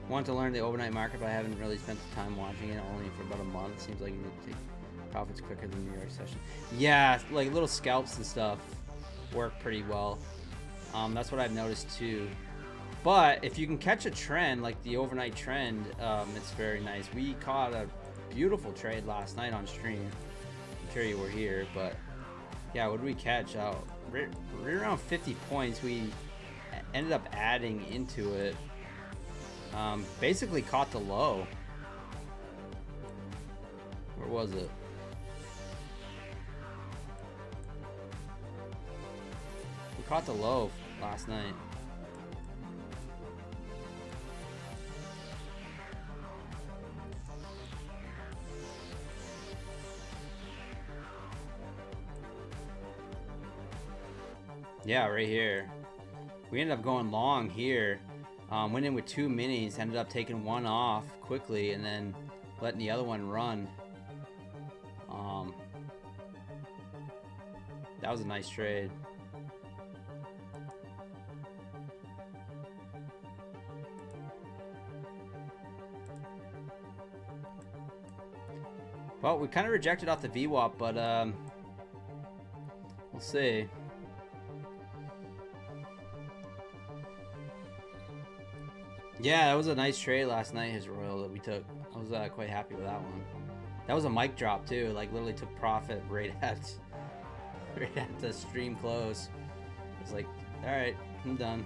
Want to learn the overnight market, but I haven't really spent the time watching it, only for about a month. Seems like you need to take profits quicker than the New York session. Yeah, like little scalps and stuff work pretty well. That's what I've noticed too. But if you can catch a trend, like the overnight trend, it's very nice. We caught a beautiful trade last night on stream. I'm sure you were here, but yeah, what did we catch? Right around 50 points. We ended up adding into it. Basically caught the low. Where was it? We caught the low last night. Yeah, right here. We ended up going long here. Went in with 2 minis, ended up taking one off quickly and then letting the other one run. That was a nice trade. Well, we kind of rejected off the VWAP, but we'll see. Yeah, that was a nice trade last night, his Royal, that we took. I was quite happy with that one. That was a mic drop too, like literally took profit right at the stream close. It's like, all right, I'm done.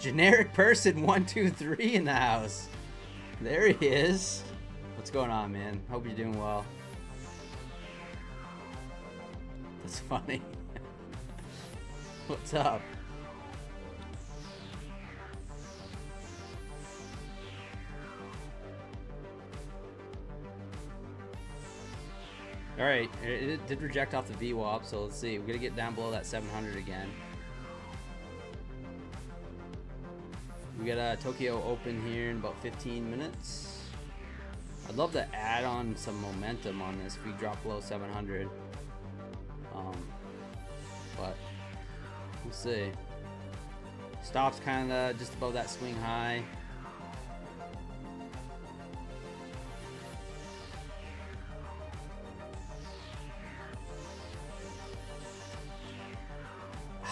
Generic person 123 in the house. There he is. What's going on, man? Hope you're doing well. That's funny. What's up? Alright, it did reject off the VWAP, so let's see. We're going to get down below that 700 again. We got a Tokyo Open here in about 15 minutes. I'd love to add on some momentum on this if we drop below 700. But we'll see. Stops kind of just above that swing high.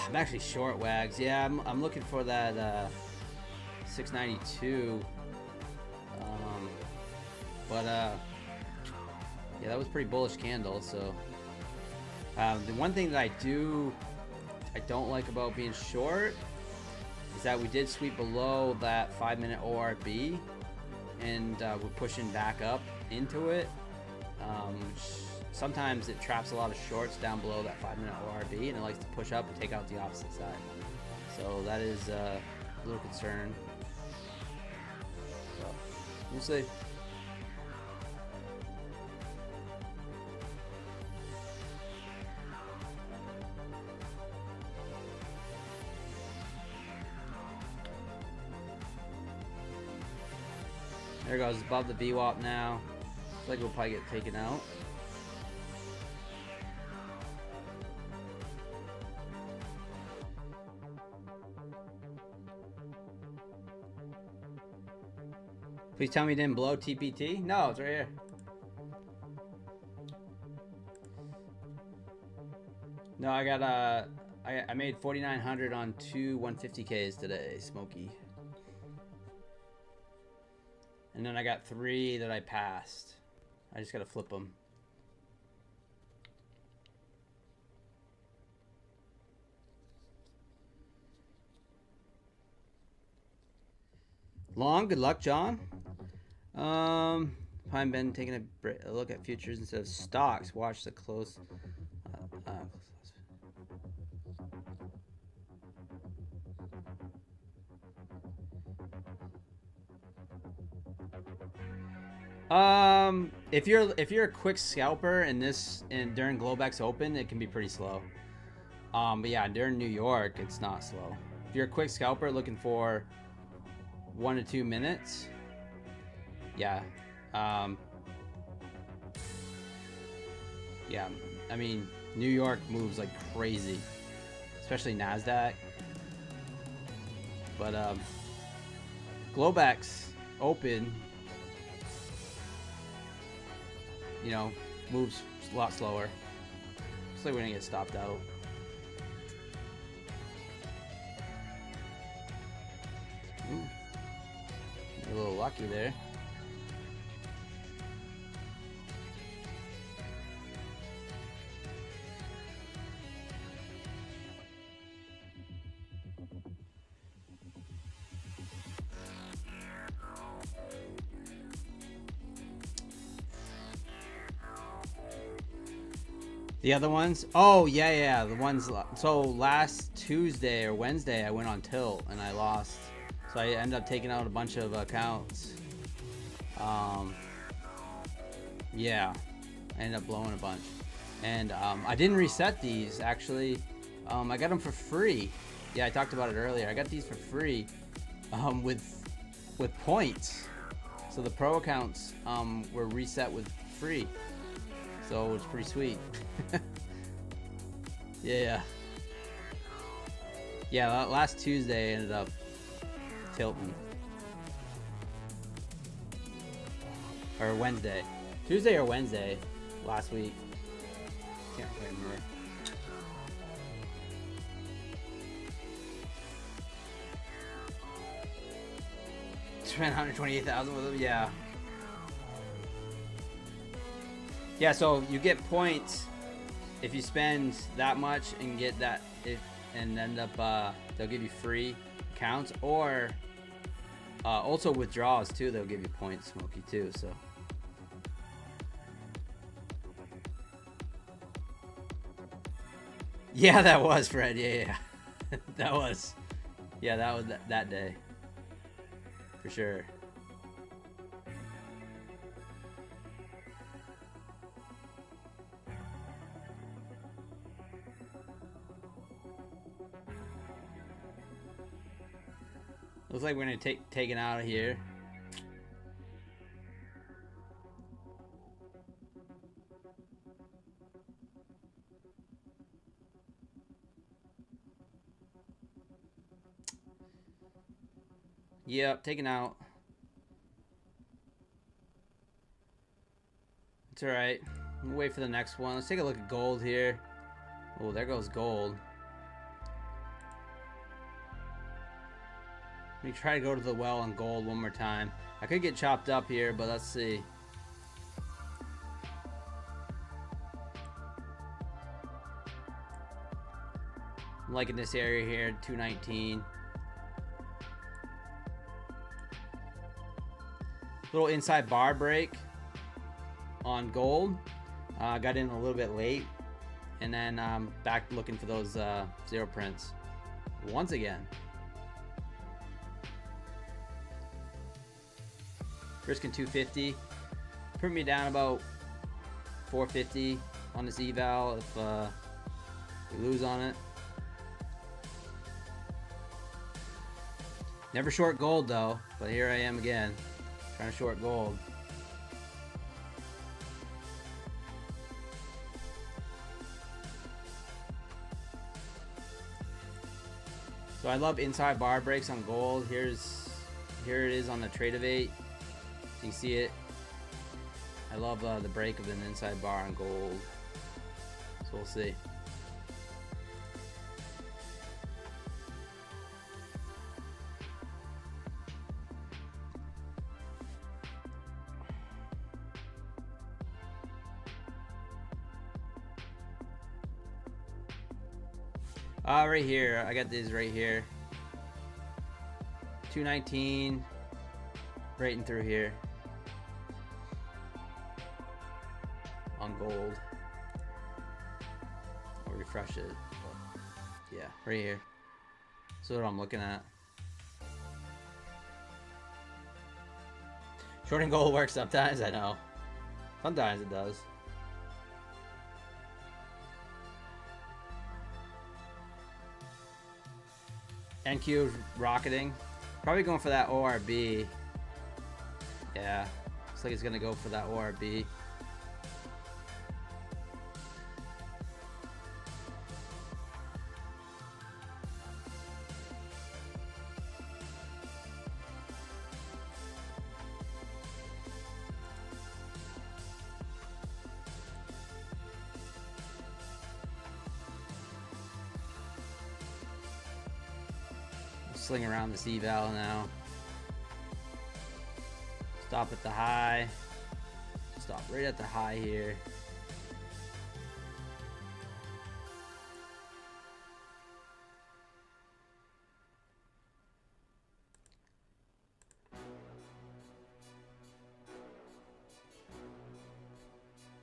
I'm actually short wags. Yeah, I'm looking for that 692. Yeah, that was a pretty bullish candle. So the one thing that I don't like about being short is that we did sweep below that 5-minute ORB, and we're pushing back up into it. Sometimes it traps a lot of shorts down below that 5-minute ORB, and it likes to push up and take out the opposite side. So that is a little concern. So we'll see. There it goes, above the VWAP now. Looks like we'll probably get taken out. Please tell me you didn't blow TPT? No, it's right here. No, I got I made 4,900 on 2 150Ks today, Smokey. And then I got 3 that I passed. I just gotta flip them. Long, good luck, John. I've been taking a look at futures instead of stocks. Watch the close. If you're a quick scalper in this during Globex Open, it can be pretty slow. But yeah, during New York, it's not slow. If you're a quick scalper looking for 1 to 2 minutes, yeah, yeah. I mean, New York moves like crazy, especially Nasdaq. But Globex Open, you know, moves a lot slower. Looks like we're gonna get stopped out. Ooh. A little lucky there. The other ones? Oh, yeah. The ones. So last Tuesday or Wednesday, I went on tilt and I lost. So I ended up taking out a bunch of accounts. Yeah, I ended up blowing a bunch. And I didn't reset these, actually. I got them for free. Yeah, I talked about it earlier. I got these for free with points. So the pro accounts were reset with free. So it's pretty sweet. Yeah, last Tuesday I ended up tilting. Or Wednesday. Tuesday or Wednesday last week. Can't quite remember. Spent 128,000 with them, yeah. Yeah, so you get points if you spend that much and get that, and end up they'll give you free accounts, or also withdrawals too. They'll give you points, Smokey, too. So yeah, that was Fred. Yeah. That was that day for sure. Looks like we're gonna take it out of here. Yep, taken out. It's alright. We'll wait for the next one. Let's take a look at gold here. Oh, there goes gold. Let me try to go to the well on gold one more time. I could get chopped up here, but let's see. I'm liking this area here, 219. Little inside bar break on gold. Got in a little bit late, and then back looking for those zero prints once again. Risking 250. Put me down about 450 on this eval if we lose on it. Never short gold though, but here I am again, trying to short gold. So I love inside bar breaks on gold. Here it is on the trade of 8. You see it. I love the break of an inside bar on gold. So we'll see. Right here. I got these right here. 219. Right in through here. On gold. I'll refresh it. But yeah, right here. So what I'm looking at. Shorting gold works sometimes, I know. Sometimes it does. NQ rocketing. Probably going for that ORB. Yeah. Looks like it's gonna go for that ORB. Sling around this eval now. Stop at the high. Stop right at the high here.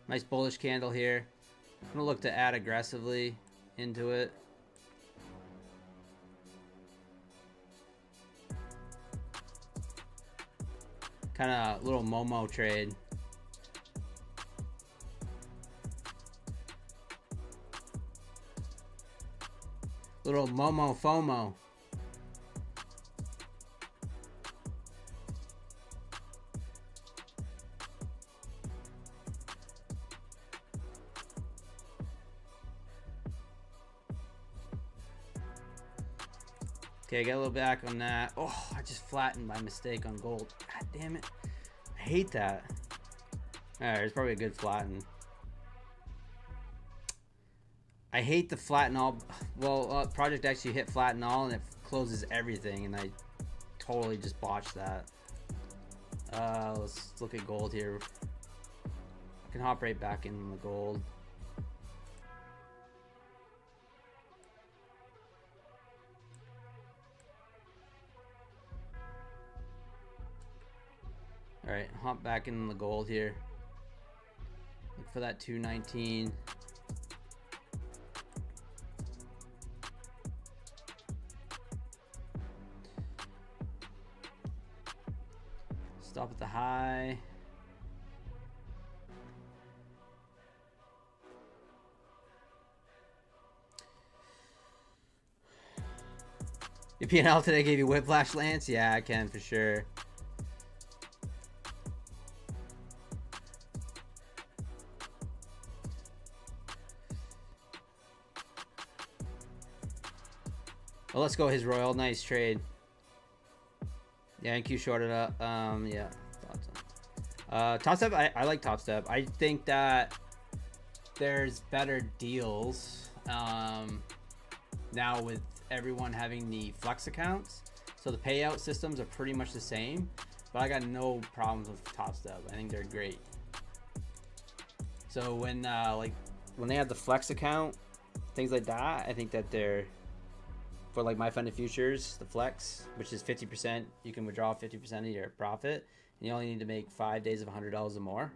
Nice bullish candle here. I'm gonna look to add aggressively into it. Kind of little Momo trade. Little Momo FOMO. Okay, I got a little back on that. Oh, I just flattened by mistake on gold. God damn it. I hate that. Alright, it's probably a good flatten. I hate the flatten all. Well, project actually hit flatten all and it closes everything, and I totally just botched that. Let's look at gold here. I can hop right back in the gold. Alright, hop back in the gold here. Look for that 219. Stop at the high. Your P&L today gave you whiplash, Lance? Yeah, I can for sure. Well, let's go his Royal. Nice trade. Yeah, NQ shorted up. Yeah. Top Step, I like Top Step. I think that there's better deals now with everyone having the Flex accounts. So the payout systems are pretty much the same, but I got no problems with Top Step. I think they're great. So when like when they have the Flex account, things like that, I think that they're for like my funded futures, the Flex, which is 50%, you can withdraw 50% of your profit, and you only need to make 5 days of $100 or more.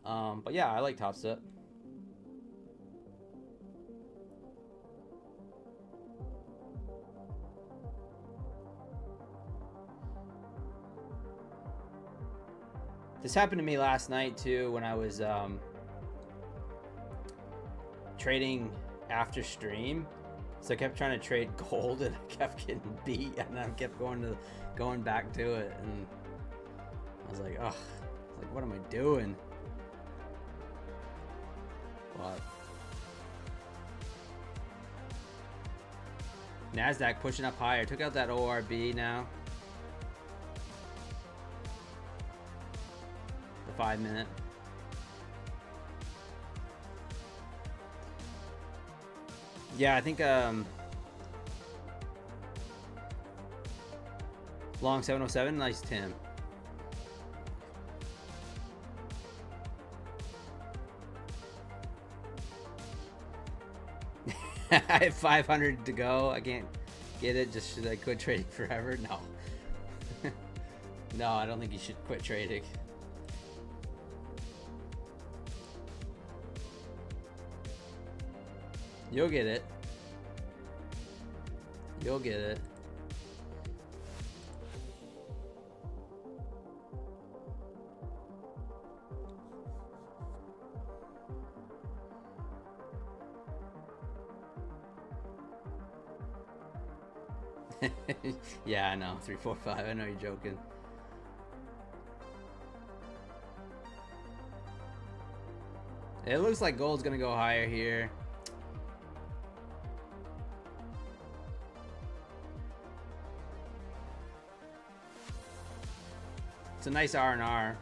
But yeah, I like Top Step. This happened to me last night too when I was trading after stream. So I kept trying to trade gold and I kept getting beat, and I kept going back to it, and I was like, oh, like what am I doing? But Nasdaq pushing up higher. Took out that ORB now. The 5 minute. Yeah, I think long 707, nice Tim. I have 500 to go. I can't get it. Just should I quit trading forever? No. No, I don't think you should quit trading. You'll get it. You'll get it. Yeah, I know. 345. I know you're joking. It looks like gold's gonna go higher here. It's a nice R&R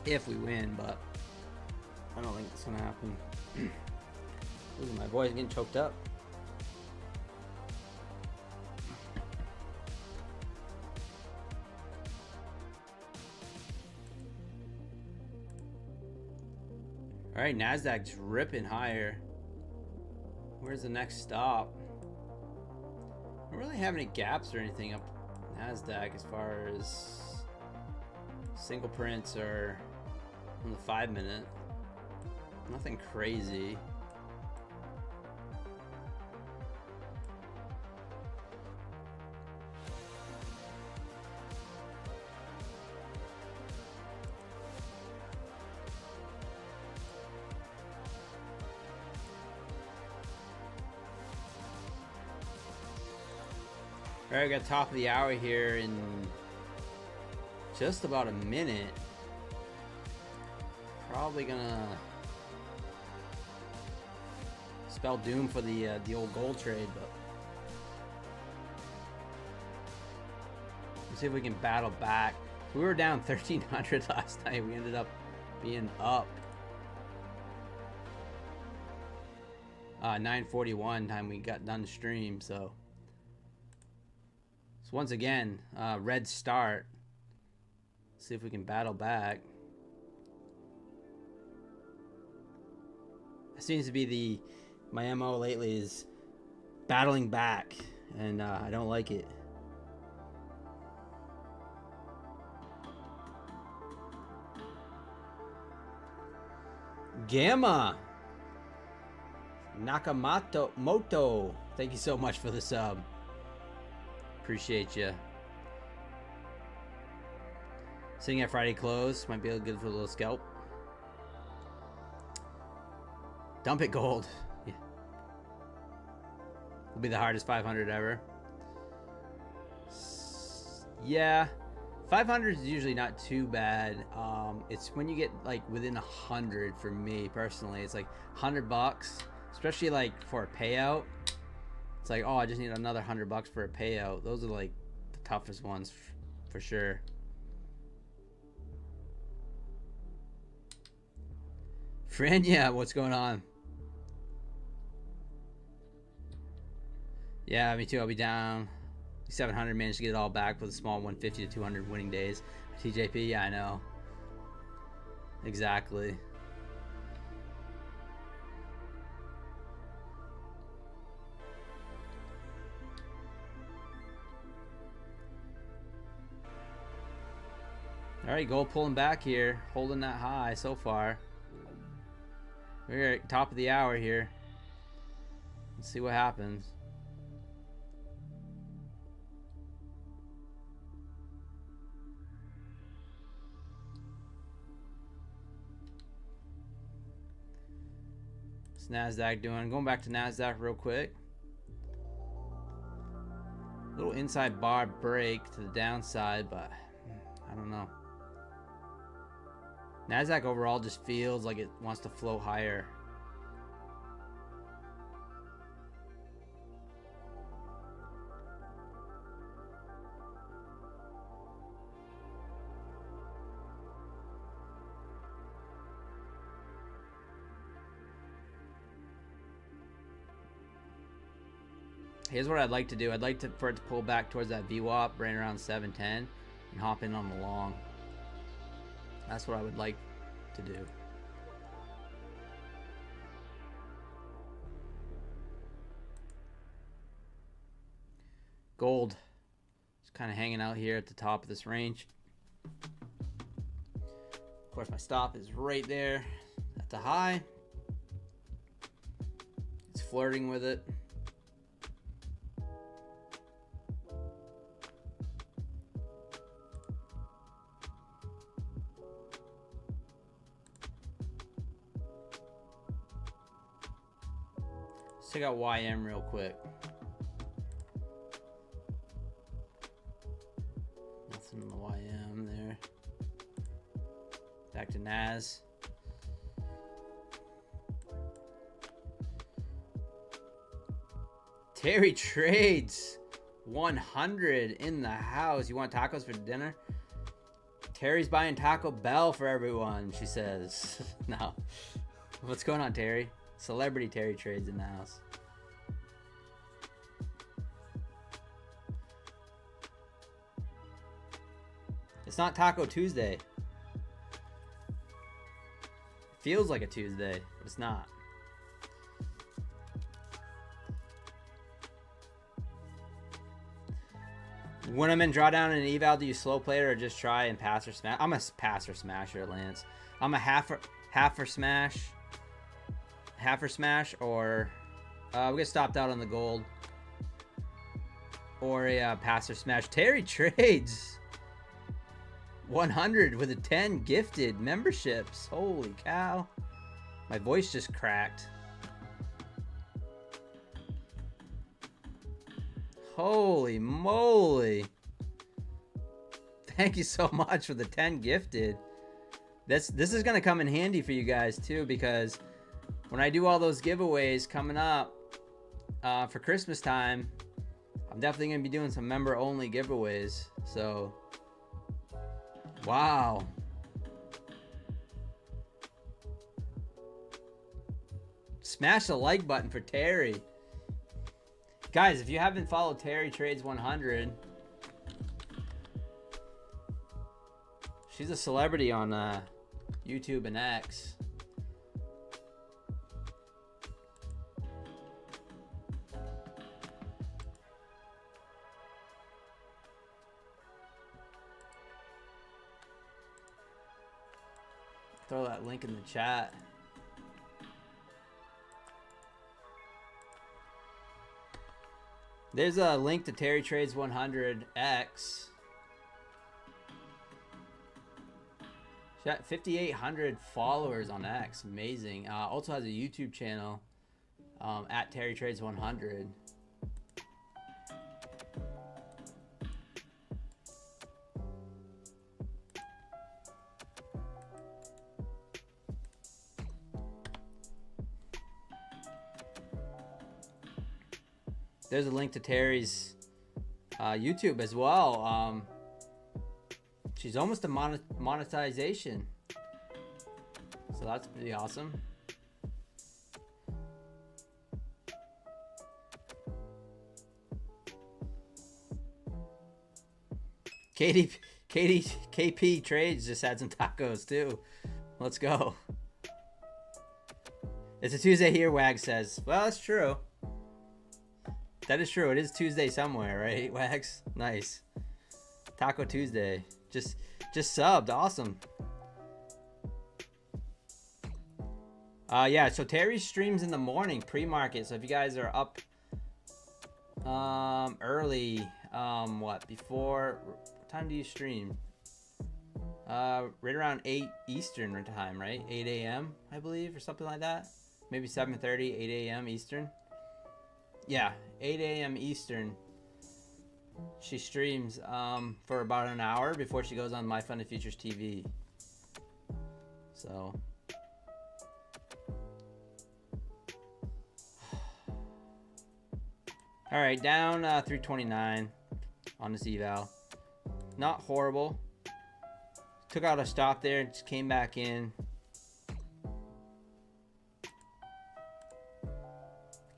if we win, but I don't think it's gonna happen. Ooh, my voice getting choked up. All right, Nasdaq's ripping higher. Where's the next stop? I don't really have any gaps or anything up Nasdaq as far as single prints or on the 5 minute. Nothing crazy. All right, we got top of the hour here in just about a minute. Probably gonna spell doom for the old gold trade, but let's see if we can battle back. We were down 1,300 last night. We ended up being up 9:41 time we got done the stream. So once again, red start. See if we can battle back. It seems to be my MO lately is battling back, and I don't like it. Gamma Nakamoto, thank you so much for the sub. Appreciate you. Sitting at Friday close might be good for a little scalp. Dump it gold. Yeah. Will be the hardest 500 ever. Yeah, 500 is usually not too bad. It's when you get like within 100 for me personally. It's like $100, especially like for a payout. It's like, oh, I just need another $100 for a payout. Those are like the toughest ones for sure. Frenya, what's going on? Yeah, me too. I'll be down 700. Managed to get it all back with a small 150 to 200 winning days. TJP, yeah, I know. Exactly. All right, gold pulling back here, holding that high so far. We're at top of the hour here. Let's see what happens. What's Nasdaq doing? Going back to Nasdaq real quick. Little inside bar break to the downside, but I don't know. Nasdaq overall just feels like it wants to flow higher. Here's what I'd like to do. I'd like for it to pull back towards that VWAP right around 710 and hop in on the long. That's what I would like to do. Gold is kind of hanging out here at the top of this range. Of course, my stop is right there at the high. It's flirting with it. Let's check out YM real quick. Nothing in the YM there. Back to NAS. Terry Trades 100 in the house. You want tacos for dinner? Terry's buying Taco Bell for everyone, she says. No. What's going on, Terry? Celebrity Terry Trades in the house. It's not Taco Tuesday. Feels like a Tuesday, but it's not. When I'm in drawdown and eval, do you slow play it or just try and pass or smash? I'm a pass or smasher, Lance. I'm a half or smash. Half or smash, or we get stopped out on the gold, or a pass or smash. Terry Trades 100 with a 10 gifted memberships. Holy cow, my voice just cracked. Holy moly, thank you so much for the 10 gifted. This is gonna come in handy for you guys too, because when I do all those giveaways coming up for Christmas time, I'm definitely going to be doing some member-only giveaways. So, wow. Smash the like button for Terry. Guys, if you haven't followed Terry Trades 100, she's a celebrity on YouTube and X. Throw that link in the chat. There's a link to Terry Trades 100X. She's got 5,800 followers on X. Amazing. Also has a YouTube channel at Terry Trades 100. there's a link to Terry's YouTube as well. She's almost to monetization, so that's pretty awesome. KP Trades just had some tacos too. Let's go. It's a Tuesday here, Wag says. Well, that's true. That is true. It is Tuesday somewhere, right, Wags? Nice. Taco Tuesday. Just subbed. Awesome. Yeah, so Terry streams in the morning, pre-market. So if you guys are up early, before, what time do you stream? Right around 8 Eastern time, right? 8 a.m. I believe, or something like that. Maybe 7:30, 8 a.m. Eastern. Yeah, 8 a.m. Eastern. She streams for about an hour before she goes on My Funded Futures TV. So. All right, down 329 on this eval. Not horrible. Took out a stop there and just came back in.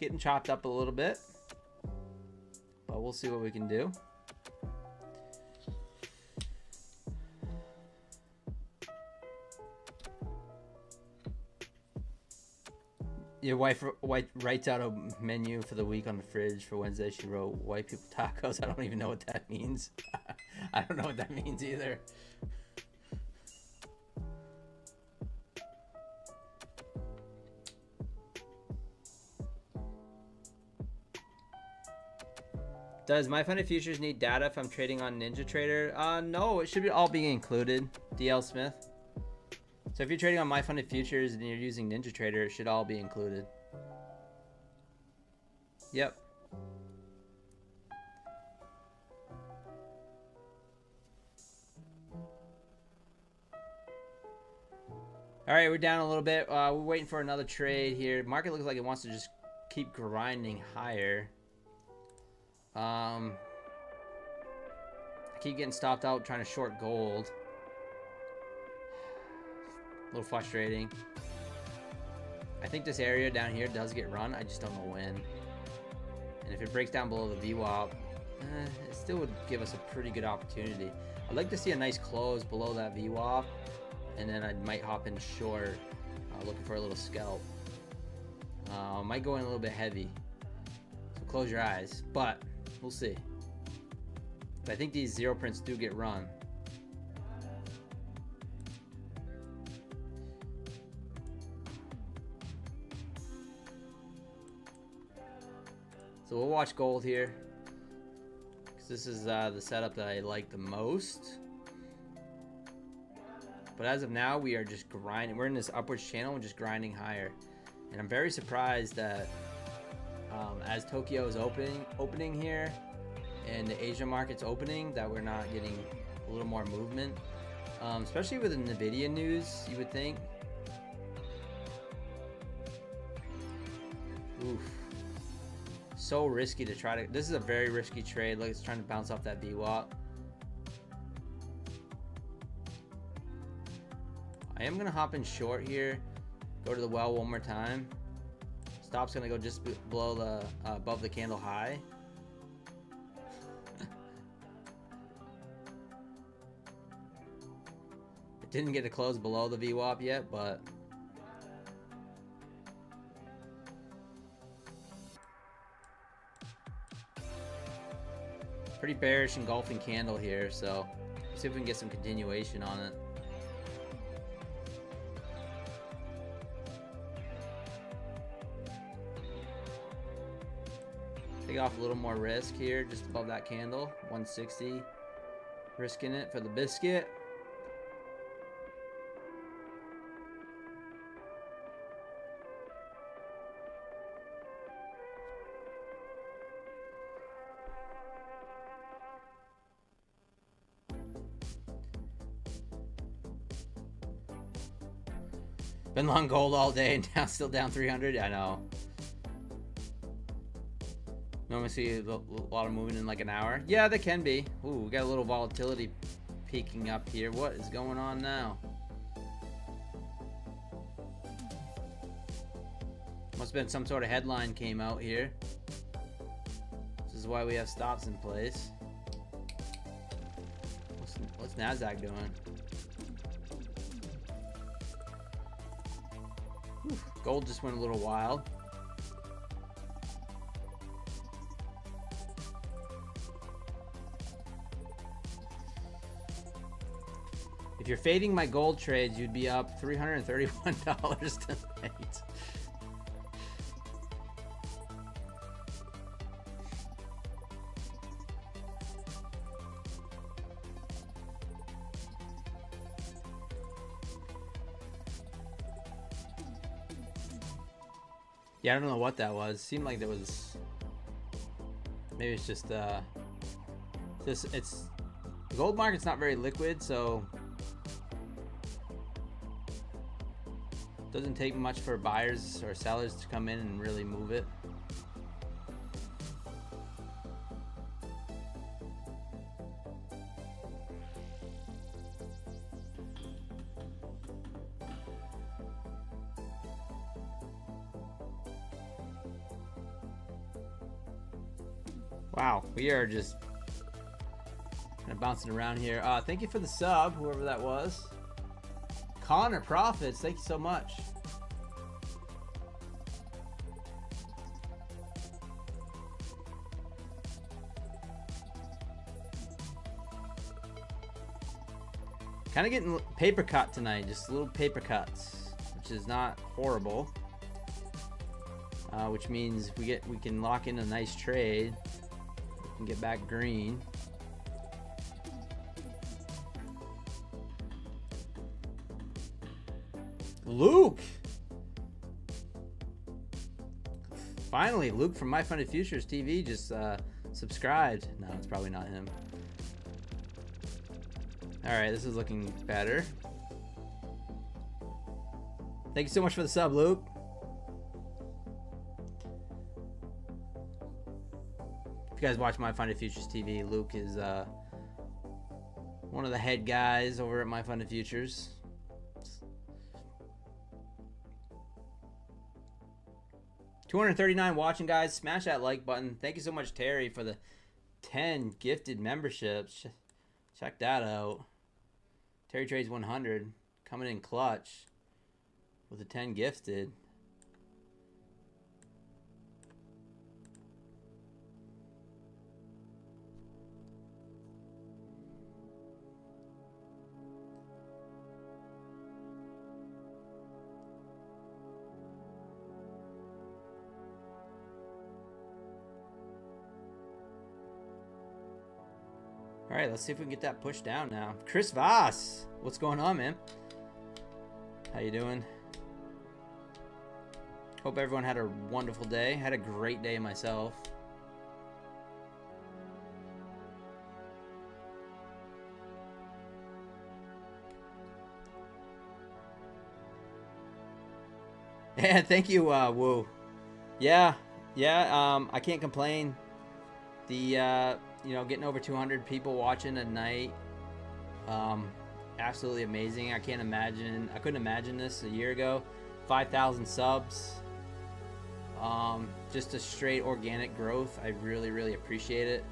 Getting chopped up a little bit, but we'll see what we can do. Your wife writes out a menu for the week on the fridge for Wednesday. She wrote white people tacos. I don't even know what that means. I don't know what that means either. Does My Funded Futures need data if I'm trading on NinjaTrader? No, it should all be included. DL Smith. So if you're trading on My Funded Futures and you're using NinjaTrader, it should all be included. Yep. All right, we're down a little bit. We're waiting for another trade here. Market looks like it wants to just keep grinding higher. I keep getting stopped out trying to short gold. A little frustrating. I think this area down here does get run. I just don't know when. And if it breaks down below the VWAP, it still would give us a pretty good opportunity. I'd like to see a nice close below that VWAP, and then I might hop in short, looking for a little scalp. Might go in a little bit heavy, so close your eyes, but we'll see. But I think these zero prints do get run. So we'll watch gold here, because this is the setup that I like the most. But as of now, we are just grinding. We're in this upwards channel and just grinding higher. And I'm very surprised that as Tokyo is opening here and the Asia market's opening, that we're not getting a little more movement. Especially with the Nvidia news, you would think. Oof. So risky to try to. This is a very risky trade. Like, it's trying to bounce off that VWAP. I am gonna hop in short here. Go to the well one more time. Stop's gonna go just below the above the candle high. It didn't get to close below the VWAP yet, but pretty bearish engulfing candle here, so see if we can get some continuation on it. Take off a little more risk here, just above that candle, 160. Risking it for the biscuit. Been long gold all day and now still down 300. I know. Normally see a lot of movement in like an hour. Yeah, there can be. Ooh, we got a little volatility peeking up here. What is going on now? Must have been some sort of headline came out here. This is why we have stops in place. What's Nasdaq doing? Whew, gold just went a little wild. If you're fading my gold trades, you'd be up $331 tonight. Yeah, I don't know what that was. Seemed like there was. Maybe it's just it's the gold market's not very liquid, so it doesn't take much for buyers or sellers to come in and really move it. Wow, we are just kind of bouncing around here. Thank you for the sub, whoever that was. Connor Profits, thank you so much. Kind of getting paper cut tonight, just little paper cuts, which is not horrible. Which means we can lock in a nice trade. We can get back green. Luke! Finally, Luke from My Funded Futures TV just subscribed. No, it's probably not him. Alright, this is looking better. Thank you so much for the sub, Luke. If you guys watch My Funded Futures TV, Luke is one of the head guys over at My Funded Futures. $239 watching, guys. Smash that like button. Thank you so much, Terry, for the 10 gifted memberships. Check that out. Terry Trades 100 coming in clutch with the 10 gifted. All right, let's see if we can get that pushed down now. Chris Voss, what's going on, man? How you doing? Hope everyone had a wonderful day. Had a great day myself. Yeah, thank you, Woo. Yeah, I can't complain. The you know, getting over 200 people watching a night, absolutely amazing. I couldn't imagine this a year ago. 5,000 subs, just a straight organic growth. I really appreciate it.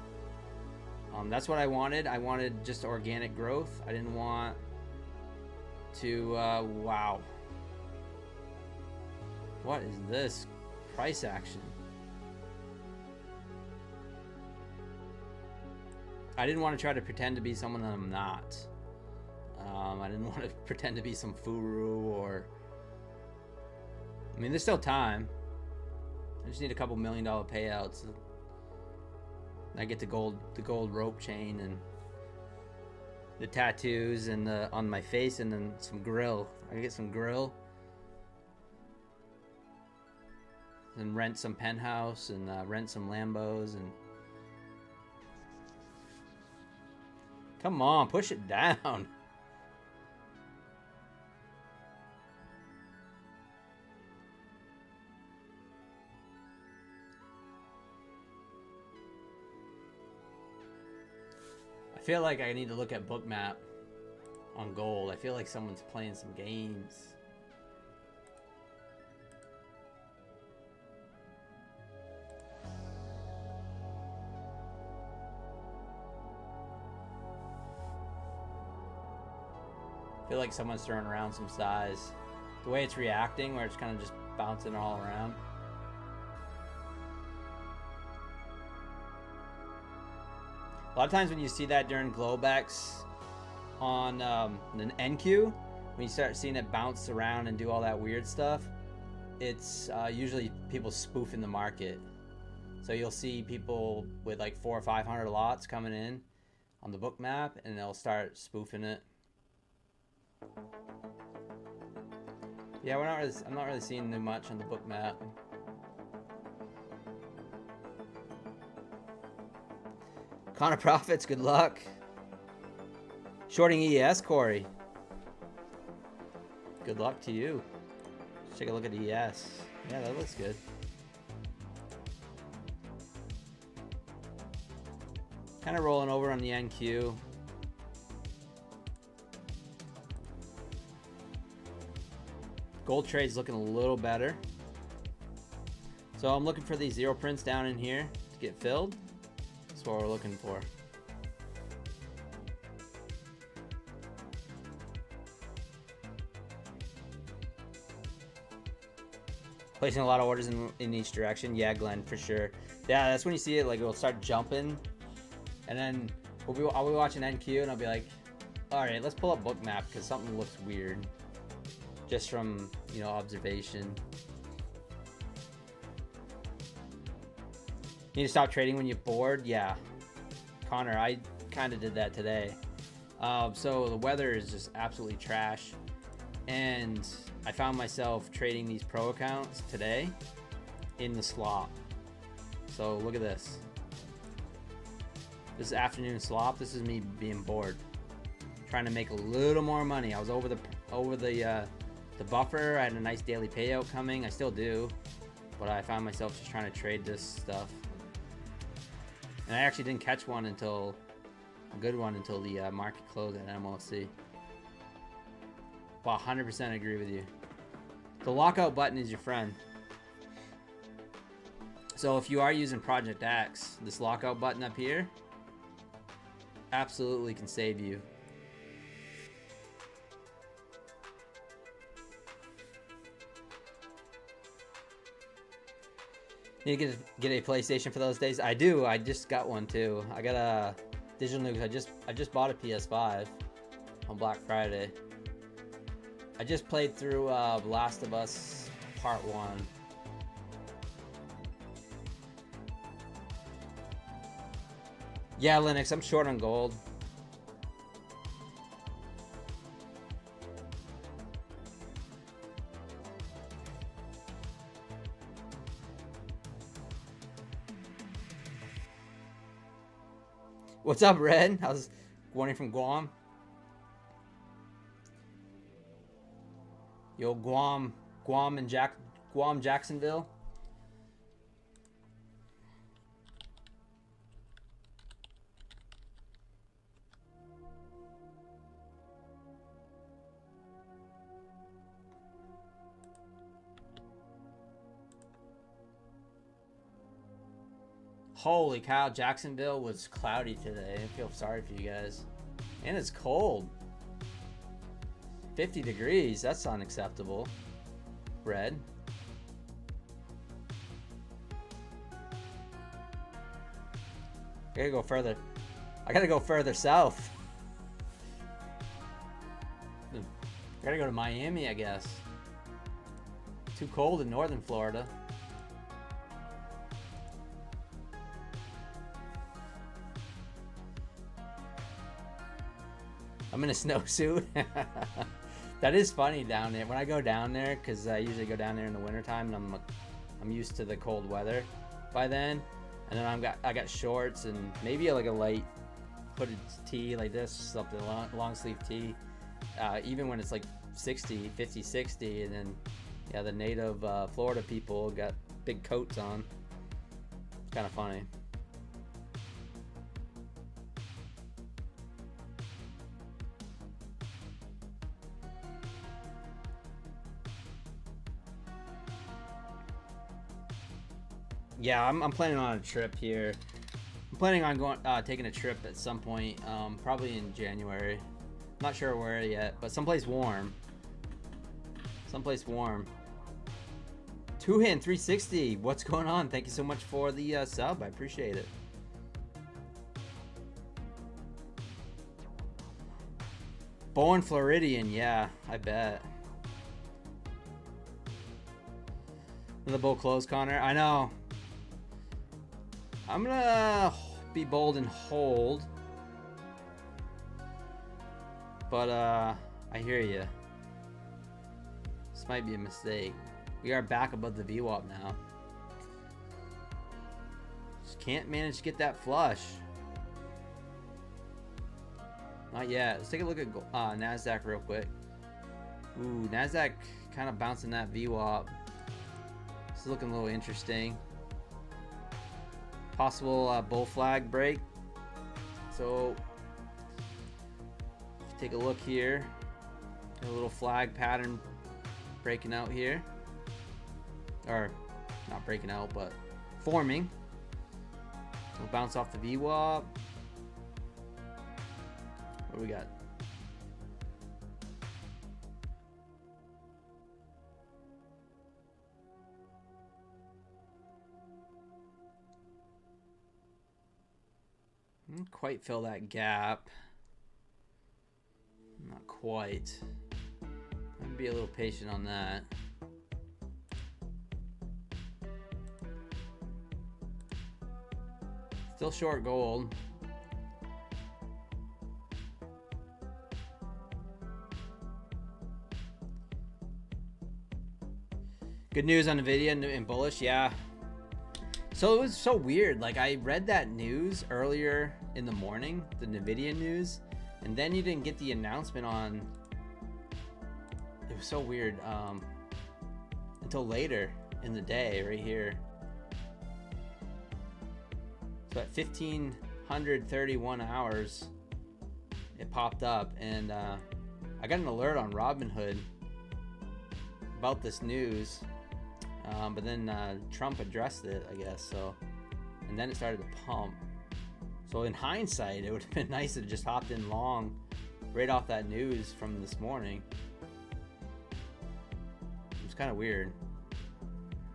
That's what I wanted. I wanted just organic growth. I didn't want to wow, what is this price action? I didn't want to try to pretend to be someone that I'm not. I didn't want to pretend to be some furu or... I mean, there's still time. I just need a couple $1 million payouts. I get the gold rope chain and the tattoos and on my face, and then some grill. I can get some grill. And rent some penthouse and rent some Lambos and... Come on, push it down. feel like I need to look at Bookmap on gold. I feel like someone's playing some games. I feel like someone's throwing around some size. The way it's reacting, where it's kind of just bouncing all around. A lot of times when you see that during Globex on an NQ, when you start seeing it bounce around and do all that weird stuff, it's usually people spoofing the market. So you'll see people with like 400 or 500 lots coming in on the Bookmap, and they'll start spoofing it. Yeah, I'm not really seeing too much on the Bookmap. Connor Profits, good luck. Shorting ES, Corey. Good luck to you. Let's take a look at ES. Yeah, that looks good. Kind of rolling over on the NQ. Gold trade's looking a little better. So I'm looking for these zero prints down in here to get filled. That's what we're looking for. Placing a lot of orders in each direction. Yeah, Glenn, for sure. Yeah, that's when you see it, like it'll start jumping. And then I'll be watching NQ and I'll be like, all right, let's pull up Bookmap because something looks weird. Just from, you know, observation. Need to stop trading when you're bored? Yeah. Connor, I kind of did that today. So the weather is just absolutely trash. And I found myself trading these pro accounts today in the slop. So look at this. This is afternoon slop. This is me being bored. Trying to make a little more money. I was over the buffer. I had a nice daily payout coming. I still do. But I found myself just trying to trade this stuff. And I actually didn't catch one until a good one until the market closed at MLC. Well, 100% agree with you. The lockout button is your friend. So if you are using Project X, this lockout button up here absolutely can save you. Need to get a PlayStation for those days. I do. I just got one too. I got a digital news. I just bought a PS5 on Black Friday. I just played through Last of Us Part 1. Yeah, Linux, I'm short on gold. What's up, Red? How's warning from Guam? Yo, Guam Jacksonville. Holy cow, Jacksonville was cloudy today. I feel sorry for you guys. And it's cold. 50 degrees, that's unacceptable. Red. I gotta go further. I gotta go further south. I gotta go to Miami, I guess. Too cold in northern Florida. I'm in a snowsuit. That is funny down there. When I go down there, because I usually go down there in the wintertime, and I'm used to the cold weather by then. And then I got shorts and maybe like a light hooded tee like this, something long sleeve tee. Even when it's like 60, 50, 60, and then yeah, the native Florida people got big coats on. It's kind of funny. Yeah, I'm planning on a trip here. I'm planning on going taking a trip at some point, probably in January. Not sure where yet, but someplace warm. Someplace warm. Two Hand 360. What's going on? Thank you so much for the sub. I appreciate it. Born Floridian, yeah, I bet. The bowl closed, Connor. I know. I'm gonna be bold and hold, but I hear you. This might be a mistake. We are back above the VWAP now. Just can't manage to get that flush. Not yet. Let's take a look at Nasdaq real quick. Ooh, Nasdaq kind of bouncing that VWAP. This is looking a little interesting. Possible bull flag break. So take a look here. A little flag pattern breaking out here, or not breaking out, but forming. We'll bounce off the VWAP. What do we got? Didn't quite fill that gap. Not quite. I'd be a little patient on that. Still short gold. Good news on Nvidia and bullish, yeah. So it was so weird. Like, I read that news earlier in the morning, the Nvidia news, and then you didn't get the announcement on. It was so weird. Until later in the day, right here. So at 1531 hours, it popped up, and I got an alert on Robinhood about this news. But then Trump addressed it, I guess, so, and then it started to pump. So in hindsight, it would have been nice to just hopped in long right off that news from this morning. It was kind of weird.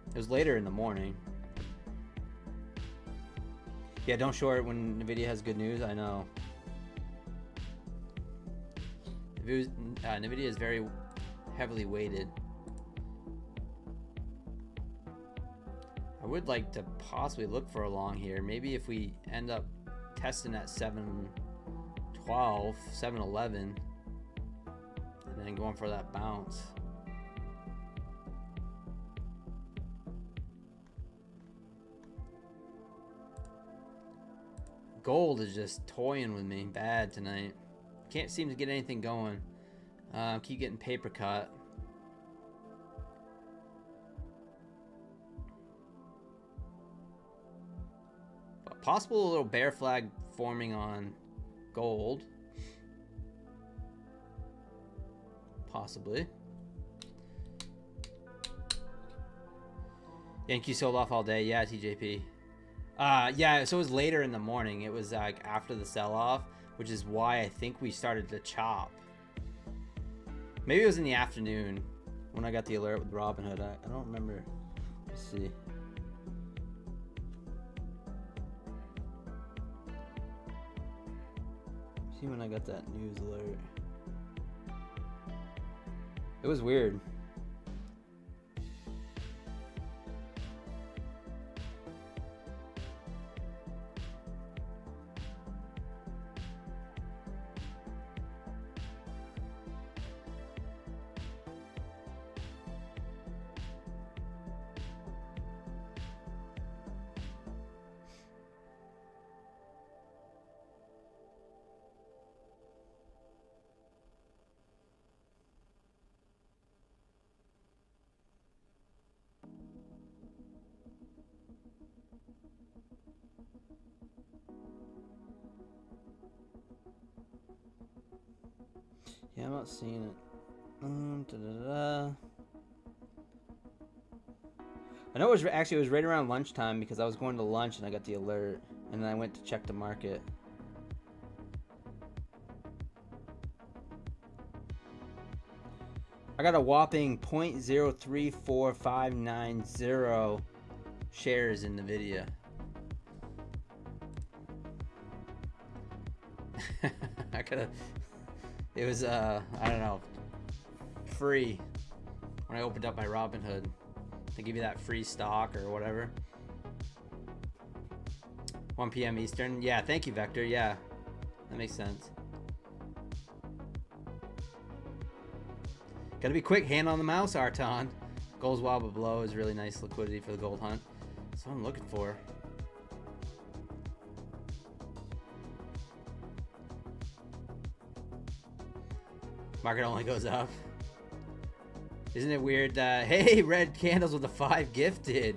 It was later in the morning. Yeah, don't short when Nvidia has good news. I know. Nvidia is very heavily weighted. I would like to possibly look for a long here. Maybe if we end up testing at 712, 711, and then going for that bounce. Gold is just toying with me bad tonight. Can't seem to get anything going. Keep getting paper cut. Possible little bear flag forming on gold. Possibly. Yankee sold off all day. Yeah, TJP. Yeah, so it was later in the morning. It was like after the sell-off, which is why I think we started to chop. Maybe it was in the afternoon when I got the alert with Robinhood. I don't remember. Let's see. See when I got that news alert. It was weird. Yeah, I'm not seeing it. I know it was right around lunchtime because I was going to lunch and I got the alert, and then I went to check the market. I got a whopping 0.034590 shares in the video. I could it was I don't know, free when I opened up my Robinhood. They give you that free stock or whatever. 1 p.m. Eastern. Yeah, thank you, Vector. Yeah, that makes sense. Gotta be quick, hand on the mouse, Arton. Gold's while below is really nice liquidity for the gold hunt. That's what I'm looking for. Market only goes up. Isn't it weird that, hey, red candles with the 5 gifted.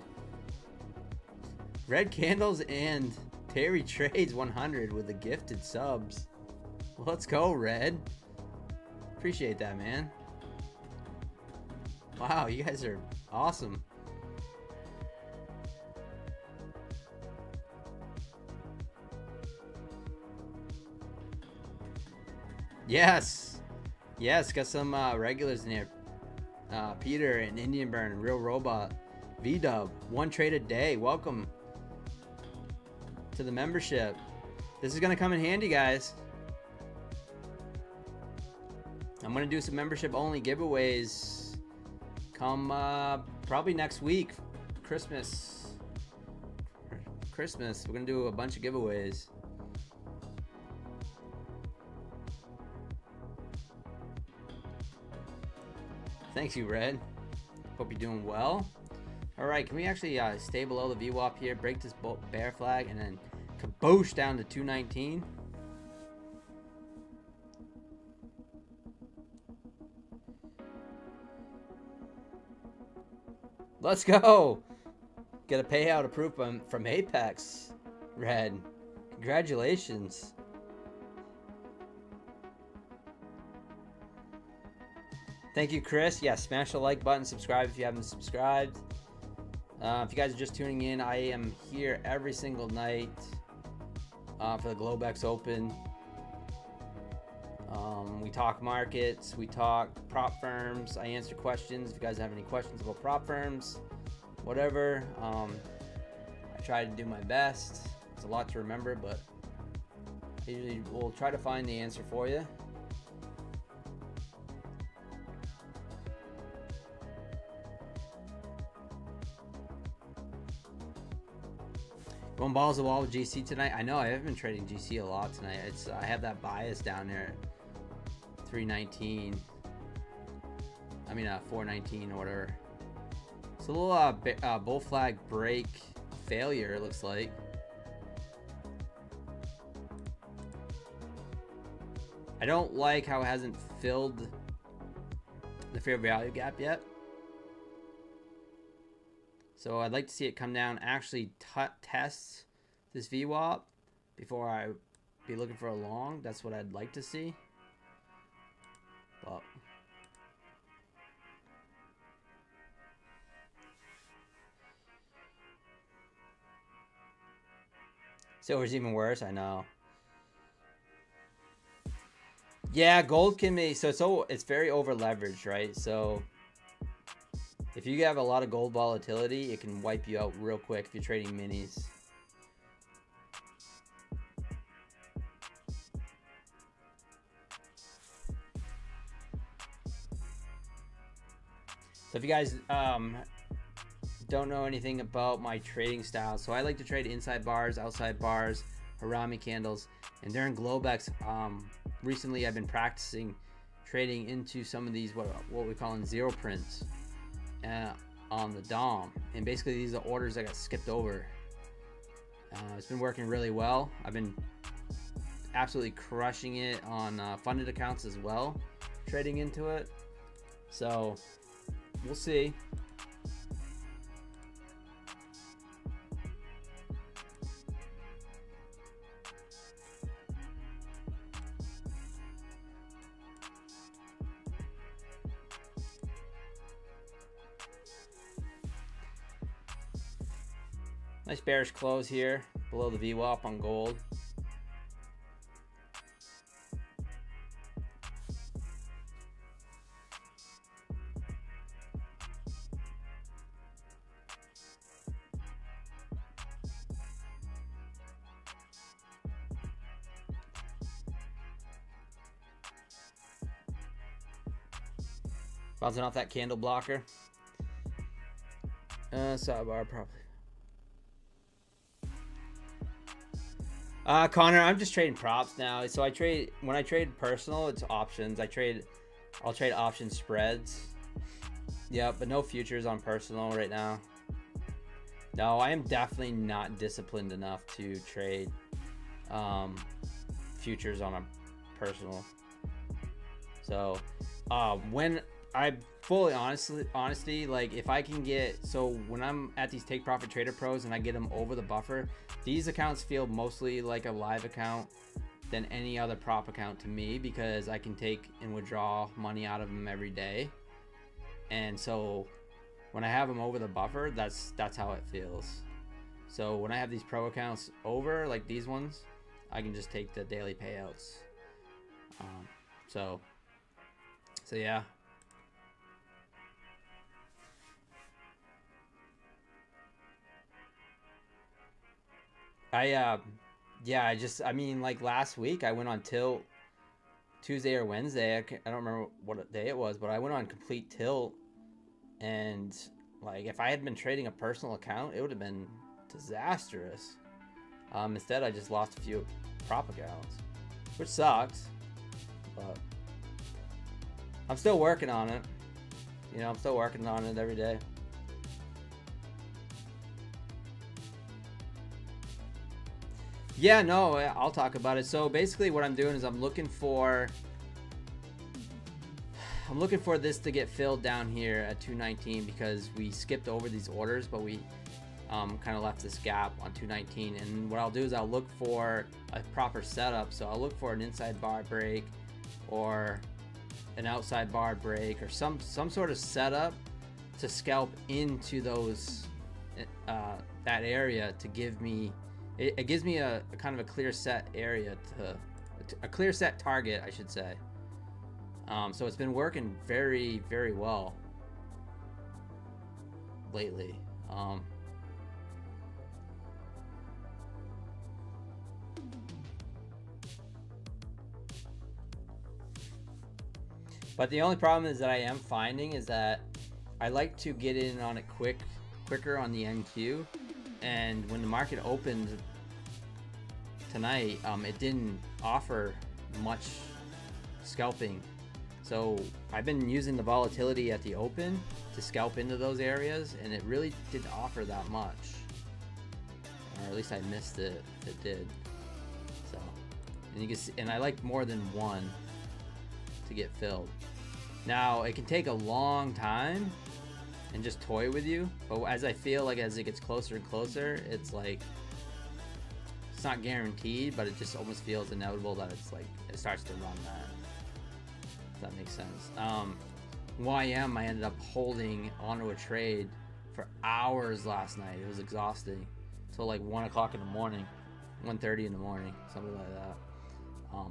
Red candles and Terry Trades 100 with the gifted subs. Let's go, Red. Appreciate that, man. Wow, you guys are awesome. Yes. Yes, got some regulars in here. Peter and Indian Burn, Real Robot, VW, 1 trade a day. Welcome to the membership. This is going to come in handy, guys. I'm going to do some membership only giveaways come probably next week. Christmas. We're going to do a bunch of giveaways. Thanks, you, Red. Hope you're doing well. All right, can we actually stay below the VWAP here, break this bear flag, and then kaboosh down to 219? Let's go. Get a payout approved from Apex, Red. Congratulations. Thank you, Chris. Yeah, smash the like button, subscribe if you haven't subscribed. If you guys are just tuning in, I am here every single night for the Globex Open. We talk markets, we talk prop firms, I answer questions. If you guys have any questions about prop firms, whatever, I try to do my best. It's a lot to remember, but I usually will try to find the answer for you. Going balls to the wall with GC tonight. I know I haven't been trading GC a lot tonight. I have that bias down there, 319. I mean 419 or whatever. It's a little bull flag break failure, it looks like. I don't like how it hasn't filled the fair value gap yet. So I'd like to see it come down, actually test this VWAP before I be looking for a long. That's what I'd like to see. But silver's even worse, I know. Yeah, gold can be so it's very over leveraged, right? So if you have a lot of gold volatility, it can wipe you out real quick if you're trading minis. So if you guys don't know anything about my trading style, so I like to trade inside bars, outside bars, harami candles, and during Globex, recently I've been practicing trading into some of these what we call in zero prints. On the DOM, and basically these are orders that got skipped over. It's been working really well. I've been absolutely crushing it on funded accounts as well, trading into it. So we'll see. Nice bearish close here below the VWAP on gold. Bouncing off that candle blocker. Sidebar probably. Connor, I'm just trading props now. So when I trade personal, it's options. I'll trade option spreads. Yeah, but no futures on personal right now. No, I am definitely not disciplined enough to trade futures on a personal. So when I fully honesty, like if I can get, so when I'm at these take profit trader pros and I get them over the buffer, these accounts feel mostly like a live account than any other prop account to me, because I can take and withdraw money out of them every day. And so when I have them over the buffer, that's how it feels. So when I have these pro accounts over, like these ones, I can just take the daily payouts. So yeah. I mean, like last week I went on tilt Tuesday or Wednesday. I don't remember what day it was, but I went on complete tilt, and like if I had been trading a personal account, it would have been disastrous. Instead, I just lost a few prop accounts, which sucks, but I'm still working on it. You know, I'm still working on it every day. Yeah, no, I'll talk about it. So basically what I'm doing is I'm looking for this to get filled down here at 219, because we skipped over these orders, but we kind of left this gap on 219. And what I'll do is I'll look for a proper setup. So I'll look for an inside bar break or an outside bar break or some sort of setup to scalp into those that area to give me. It gives me a kind of a clear set area a clear set target, I should say. So it's been working very, very well lately. But the only problem is that I am finding is that I like to get in on it quicker on the NQ. And when the market opened tonight, it didn't offer much scalping. So I've been using the volatility at the open to scalp into those areas, and it really didn't offer that much. Or at least I missed it if it did. So, and you can see, and I like more than one to get filled. Now it can take a long time and just toy with you, but as I feel like as it gets closer and closer, it's like it's not guaranteed, but it just almost feels inevitable that it's like it starts to run that. If that makes sense. YM, I ended up holding onto a trade for hours last night. It was exhausting till like 1 o'clock in the morning, 1:30 in the morning, something like that.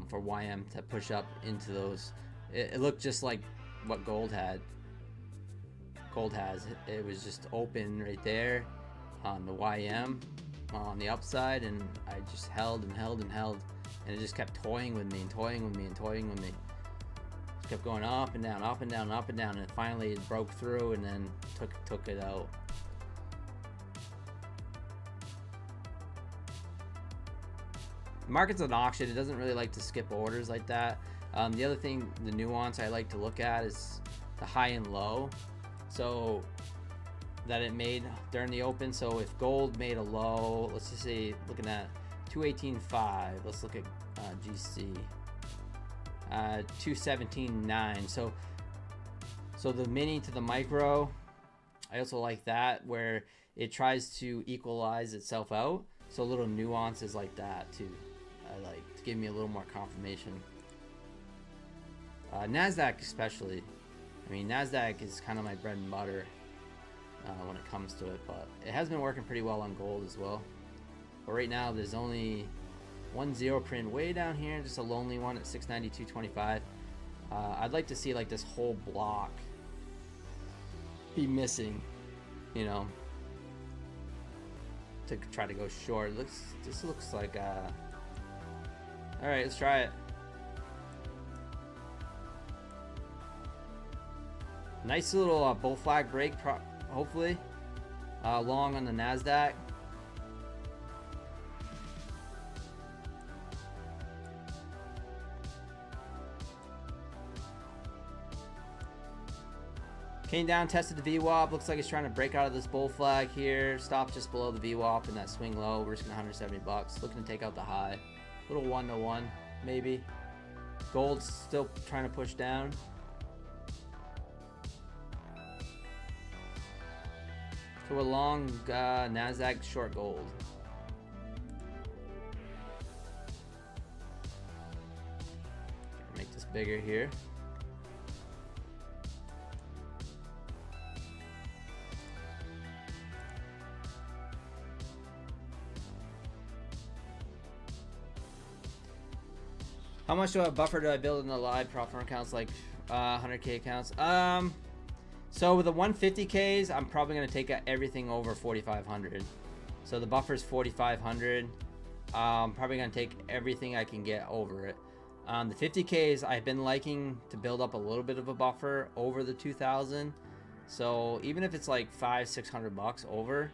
For YM to push up into those, it looked just like what gold has. It was just open right there on the YM on the upside, and I just held and held and held, and it just kept toying with me and toying with me and toying with me. Just kept going up and down, up and down, up and down, and finally it broke through and then took it out. The market's an auction. It doesn't really like to skip orders like that. The other thing, the nuance I like to look at is the high and low. So that it made during the open. So if gold made a low, let's just say looking at 218.5, let's look at GC 217.9. So the mini to the micro, I also like that, where it tries to equalize itself out. So little nuances like that too, I like to give me a little more confirmation. Nasdaq especially. I mean, Nasdaq is kind of my bread and butter. when it comes to it, but it has been working pretty well on gold as well. But right now there's only one zero print way down here, just a lonely one at 692.25. I'd like to see like this whole block be missing, you know, to try to go short. This looks like all right, let's try it. Nice little bull flag break, hopefully. Long on the Nasdaq. Came down, tested the VWAP. Looks like it's trying to break out of this bull flag here. Stopped just below the VWAP in that swing low, risking 170 bucks. Looking to take out the high. Little 1-to-1, maybe. Gold's still trying to push down. So a long Nasdaq, short gold. Make this bigger here. How much buffer do I build in the live profit accounts, like 100K accounts? So with the 150Ks, I'm probably going to take everything over 4,500. So the buffer's 4,500. Probably going to take everything I can get over it. The 50Ks, I've been liking to build up a little bit of a buffer over the 2,000. So even if it's like $500-600 bucks over,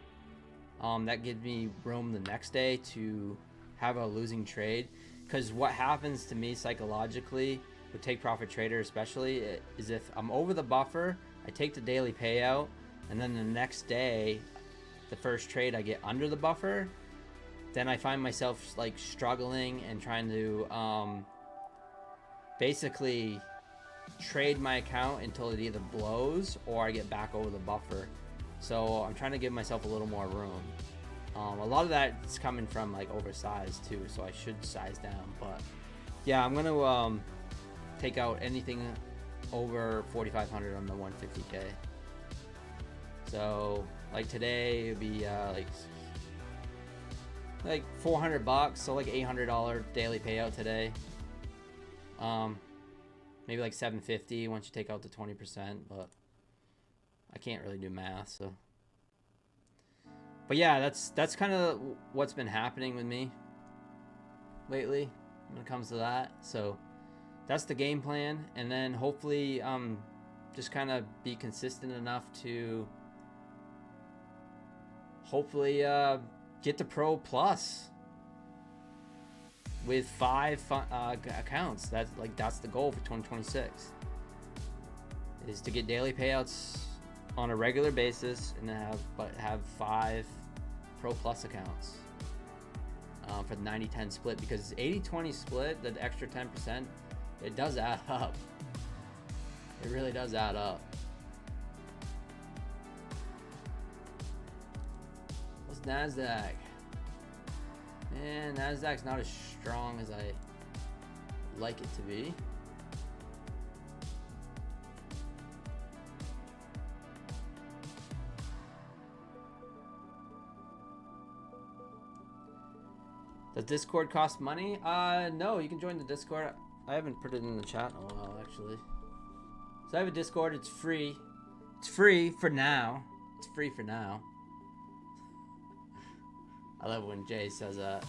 that gives me room the next day to have a losing trade. Because what happens to me psychologically with take profit trader especially is if I'm over the buffer, I take the daily payout, and then the next day, the first trade I get under the buffer, then I find myself like struggling and trying to basically trade my account until it either blows or I get back over the buffer. So I'm trying to give myself a little more room. A lot of that is coming from like oversized too, so I should size down. But yeah, I'm gonna take out anything over 4,500 on the 150K. So like today it'd be like 400 bucks, so like $800 daily payout today. Maybe like 750 once you take out the 20%, but I can't really do math, so. But yeah, that's kind of what's been happening with me lately when it comes to that. So that's the game plan, and then hopefully just kind of be consistent enough to hopefully get the Pro Plus with 5 accounts. That's the goal for 2026, is to get daily payouts on a regular basis and have 5 Pro Plus accounts for the 90-10 split, because 80-20 split, the extra 10%, it does add up. It really does add up. What's Nasdaq? Man, Nasdaq's not as strong as I like it to be. Does Discord cost money? No, you can join the Discord. I haven't put it in the chat in a while, actually. So I have a Discord. It's free. It's free for now. It's free for now. I love when Jay says that.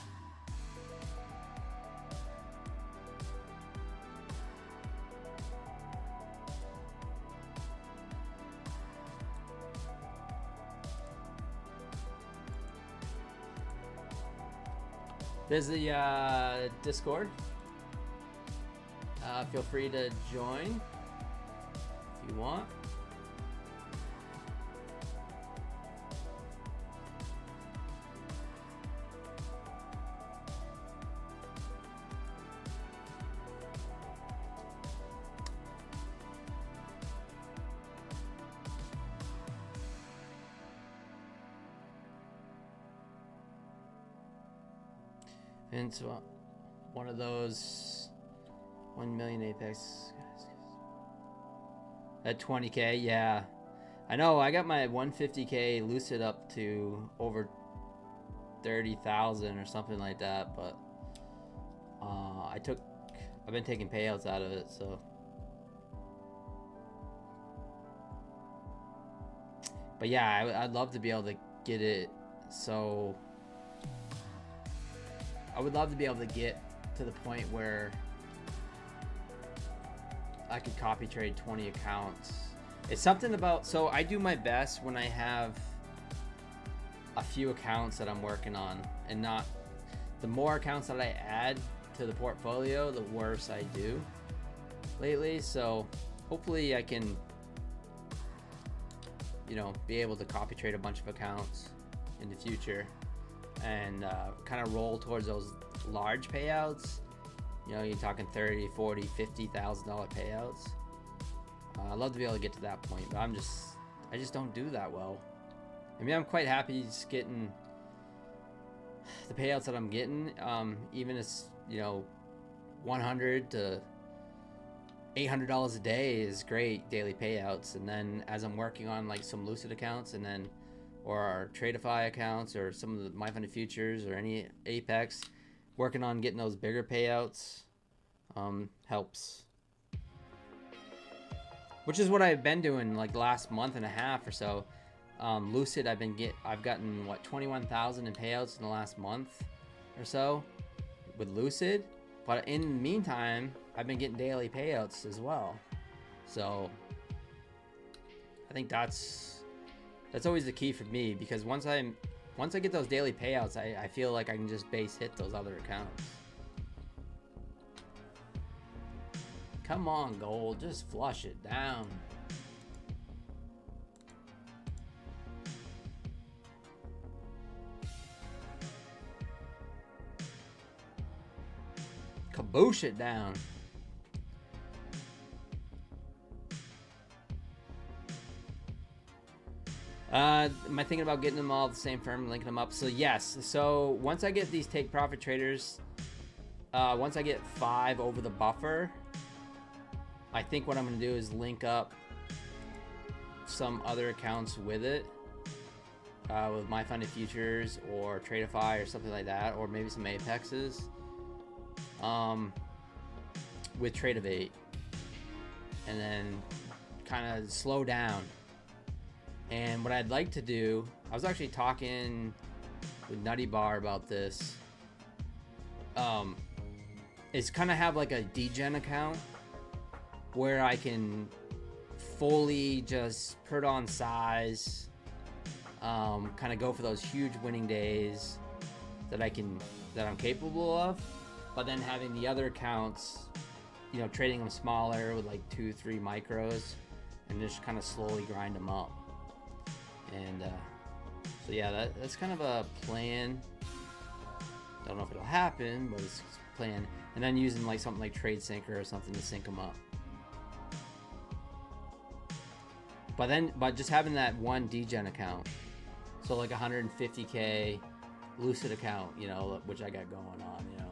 There's the Discord. Feel free to join if you want. Into one of those 1 million Apex at 20K. Yeah, I know I got my 150K Lucid up to over 30,000 or something like that, but I've been taking payouts out of it, so. But yeah, I'd love to be able to get it. So I would love to be able to get to the point where I could copy trade 20 accounts. It's something about, so I do my best when I have a few accounts that I'm working on, and not the more accounts that I add to the portfolio, the worse I do lately. So hopefully I can, you know, be able to copy trade a bunch of accounts in the future and kind of roll towards those large payouts. You know, you're talking 30, 40, $50,000 payouts. I'd love to be able to get to that point, but I just don't do that well. I mean, I'm quite happy just getting the payouts that I'm getting, even as, you know, $100 to $800 a day is great daily payouts. And then as I'm working on like some Lucid accounts, and then or our Tradeify accounts, or some of the My Funded Futures, or any Apex, working on getting those bigger payouts helps. Which is what I've been doing like the last month and a half or so. Lucid, I've gotten what, 21,000 in payouts in the last month or so with Lucid, but in the meantime I've been getting daily payouts as well. So I think that's always the key for me, because once I get those daily payouts, I feel like I can just base hit those other accounts. Come on, gold, just flush it down. Kaboosh it down. Am I thinking about getting them all at the same firm, linking them up? So yes. So once I get these take profit traders, once I get 5 over the buffer, I think what I'm going to do is link up some other accounts with it, with My Funded Futures or Tradeify or something like that, or maybe some Apexes, with Tradeivate, and then kind of slow down. And what I'd like to do, I was actually talking with Nutty Bar about this, is kind of have like a degen account where I can fully just put on size, kind of go for those huge winning days that I'm capable of, but then having the other accounts, you know, trading them smaller with like 2-3 micros, and just kind of slowly grind them up. And so yeah, that's kind of a plan. Don't know if it'll happen, but it's a plan. And then using like something like TradeSync or something to sync them up. But just having that one degen account, so like 150K Lucid account, you know, which I got going on, you know.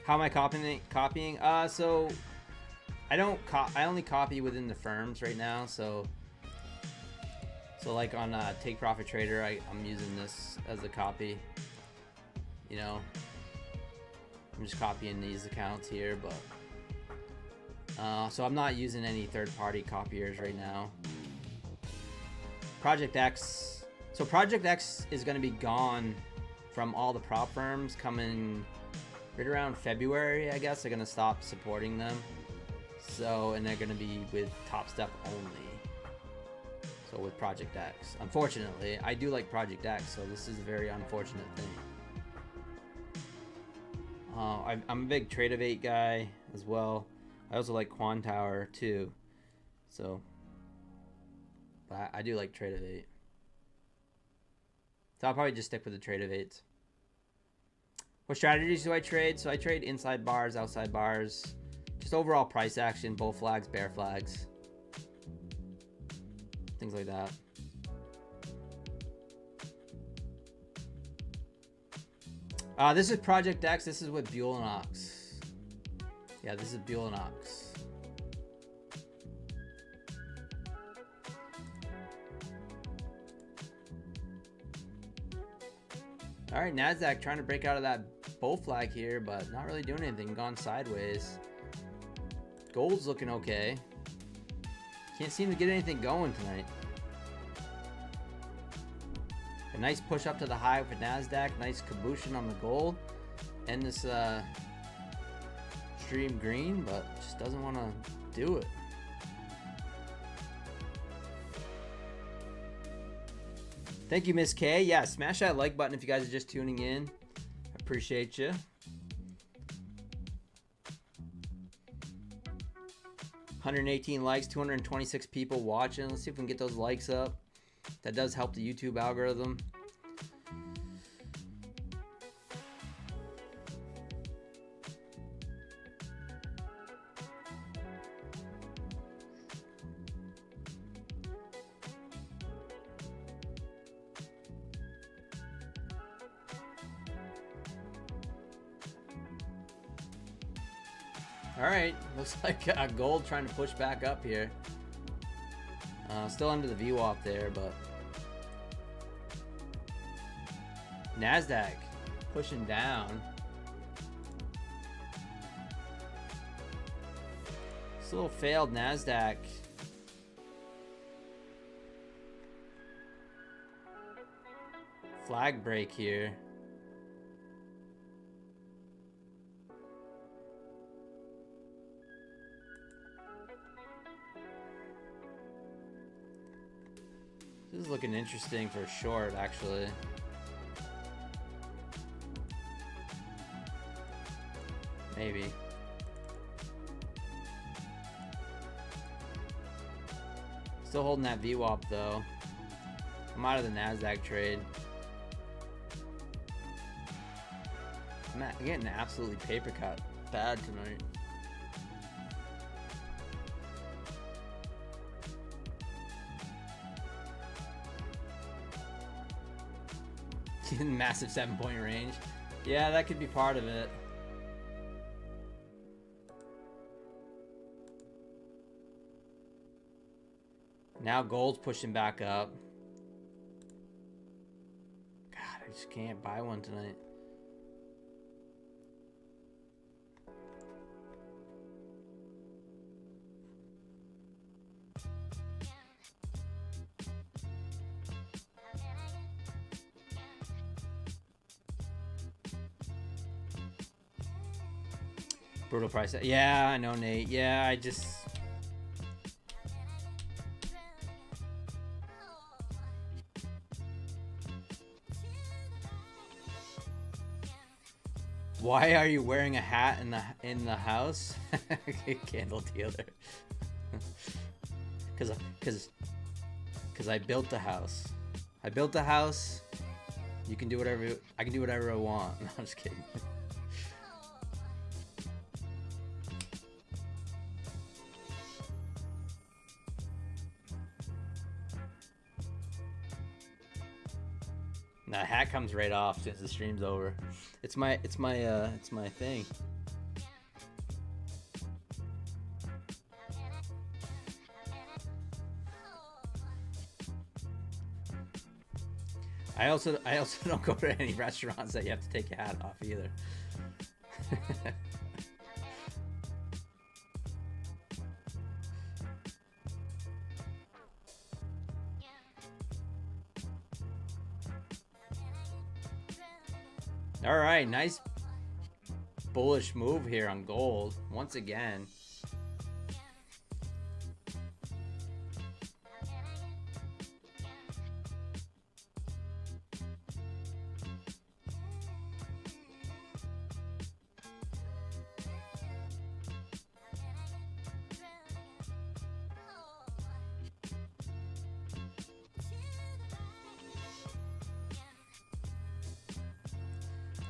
How am I copying? So I only copy within the firms right now. So like on Take Profit Trader, I'm using this as a copy. You know, I'm just copying these accounts here, but so I'm not using any third-party copiers right now. Project X. So Project X is going to be gone from all the prop firms coming right around February, I guess. They're going to stop supporting them. So, and they're going to be with Top Step only. So with Project X. Unfortunately, I do like Project X, so this is a very unfortunate thing. I'm a big Tradeivate guy as well. I also like Quantower too. So, but I do like Tradeivate. So I'll probably just stick with the Tradeivate. What strategies do I trade? So I trade inside bars, outside bars, just overall price action, bull flags, bear flags, things like that. This is Project X. This is with Buell and Ox. Yeah, this is Buell and Ox. All right, Nasdaq trying to break out of that bull flag here, but not really doing anything. Gone sideways. Gold's looking okay. Can't seem to get anything going tonight. A nice push up to the high for Nasdaq. Nice cabooshin on the gold. And this stream green, but just doesn't want to do it. Thank you, Miss K. Yeah, smash that like button if you guys are just tuning in. I appreciate you. $118 likes, 226 people watching. Let's see if we can get those likes up. That does help the YouTube algorithm. All right, looks like gold trying to push back up here. Still under the VWAP there, but Nasdaq pushing down. It's a little failed Nasdaq. Flag break here. This is looking interesting for short, actually. Maybe. Still holding that VWAP though. I'm out of the Nasdaq trade. I'm getting absolutely paper cut bad tonight. Massive 7-point range. Yeah, that could be part of it. Now gold's pushing back up. God, I just can't buy one tonight. Brutal price. Yeah, I know, Nate. Yeah, I just... Why are you wearing a hat in the house? Candle dealer. Cause I built the house. I built the house. You can do whatever. I can do whatever I want. No, I'm just kidding. That hat comes right off since the stream's over. It's my thing. I also don't go to any restaurants that you have to take your hat off either. All right, nice bullish move here on gold once again.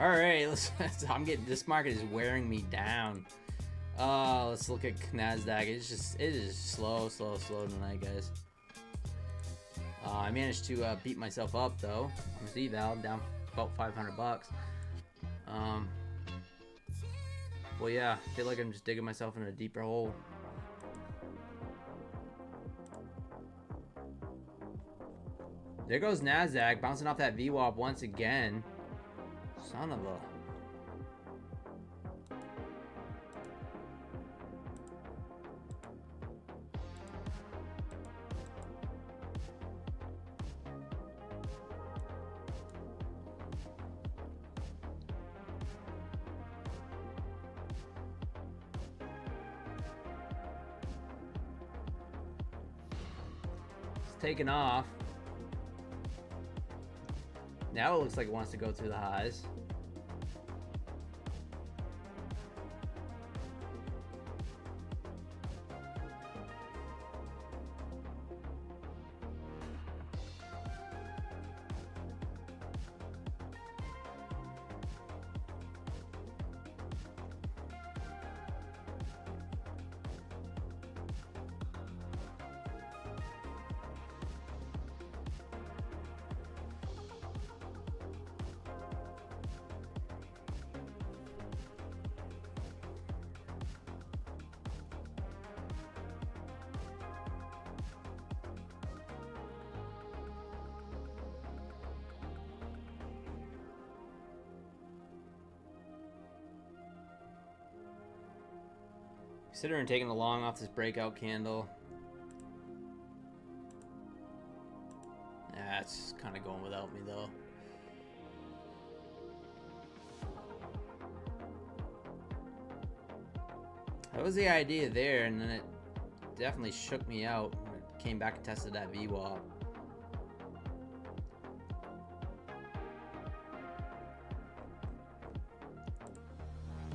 All right, I'm getting, this market is wearing me down. Let's look at Nasdaq. It is slow tonight, guys. I managed to beat myself up though. I'm Z-Val down about 500 bucks. Well, yeah, I feel like I'm just digging myself in a deeper hole. There goes Nasdaq bouncing off that VWAP once again. Son of a. It's taking off. Now it looks like it wants to go through the highs. Considering taking a long off this breakout candle. That's kind of going without me though. That was the idea there, and then it definitely shook me out when it came back and tested that VWAP.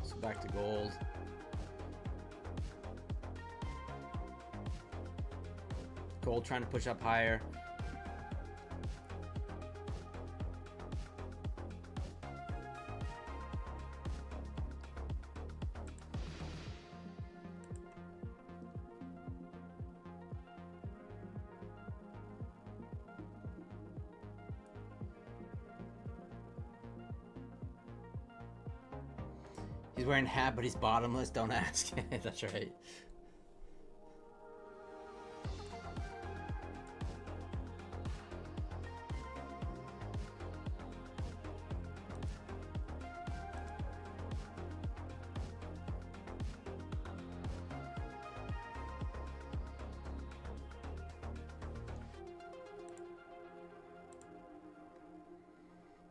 So back to gold. Gold trying to push up higher. He's wearing a hat, but he's bottomless. Don't ask. That's right.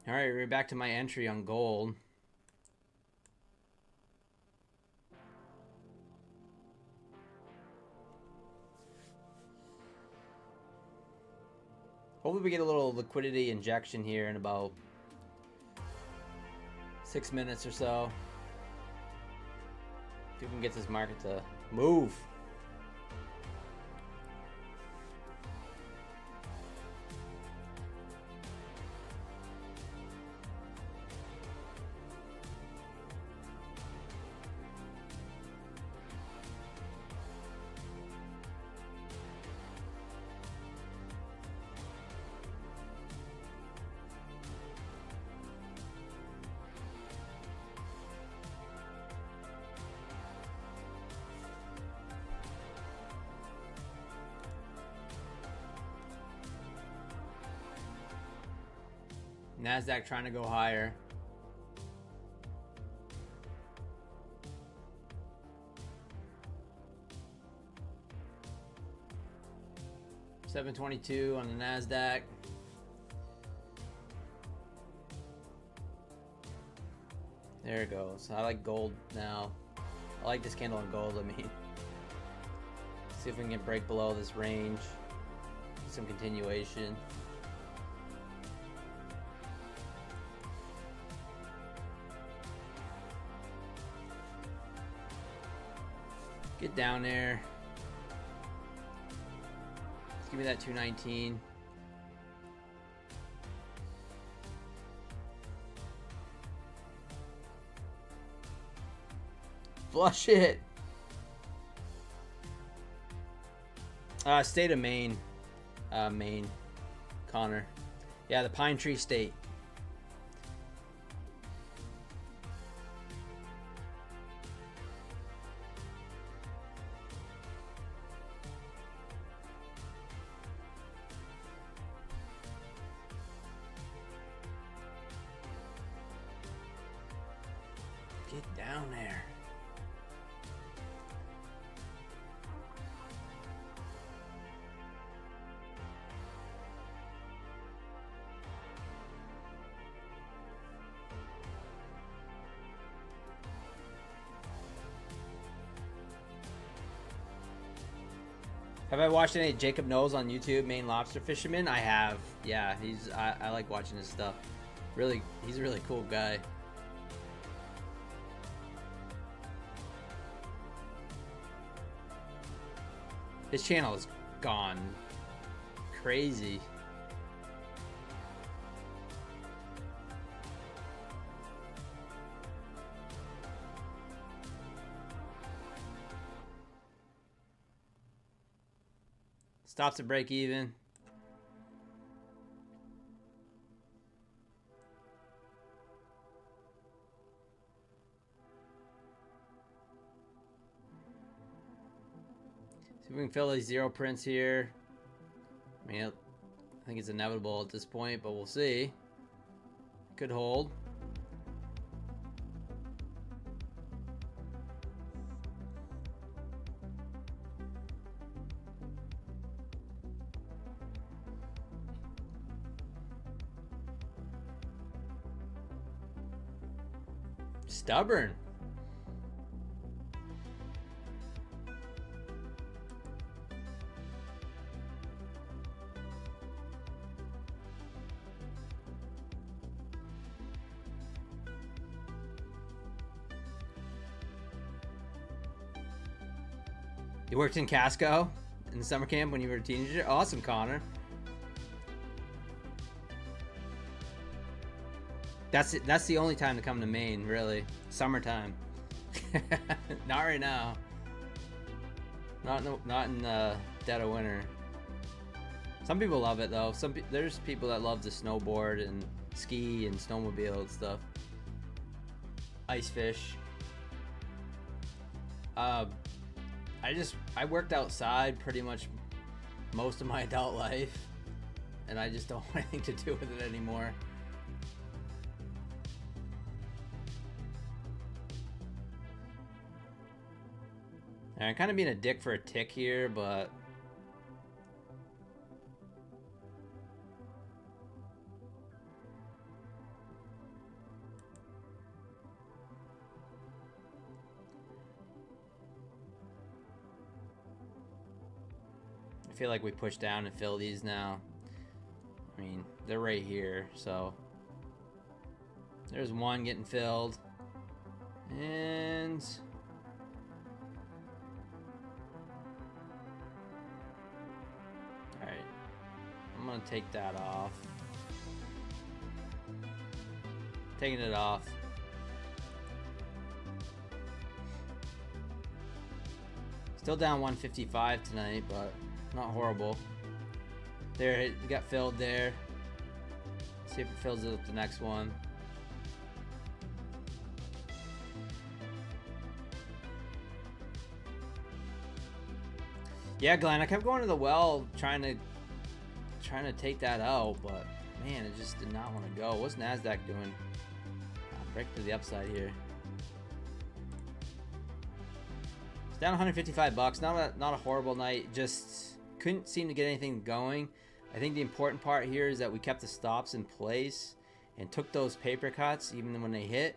All right, we're back to my entry on gold. Hopefully we get a little liquidity injection here in about 6 minutes or so. See if we can get this market to move. Nasdaq trying to go higher. $722 on the Nasdaq. There it goes. I like gold now. I like this candle on gold, I mean. See if we can break below this range. Some continuation. Get down there. Let's give me that 219. Flush it. State of Maine. Maine. Connor. Yeah, the Pine Tree State. Get down there. Have I watched any Jacob Knowles on YouTube, Maine Lobster Fisherman? I have. Yeah, I like watching his stuff. Really, he's a really cool guy. His channel has gone crazy. Stops at break even. See if we can fill these zero prints here. I mean, I think it's inevitable at this point, but we'll see. Could hold. Stubborn. You worked in Casco in the summer camp when you were a teenager? Awesome, Connor. That's the only time to come to Maine, really. Summertime. Not right now. Not in the dead of winter. Some people love it though. There's people that love to snowboard and ski and snowmobile and stuff. Ice fish. I worked outside pretty much most of my adult life, and I just don't want anything to do with it anymore. And I'm kind of being a dick for a tick here, but I feel like we push down and fill these now. I mean, they're right here, so there's one getting filled, and all right, I'm gonna take that off. Taking it off. Still down 155 tonight, but not horrible. There, it got filled there. See if it fills it with the next one. Yeah, Glenn, I kept going to the well trying to take that out, but man, it just did not want to go. What's Nasdaq doing? Break to the upside here. It's down 155 bucks. Not a horrible night. Just couldn't seem to get anything going. I think the important part here is that we kept the stops in place and took those paper cuts even when they hit.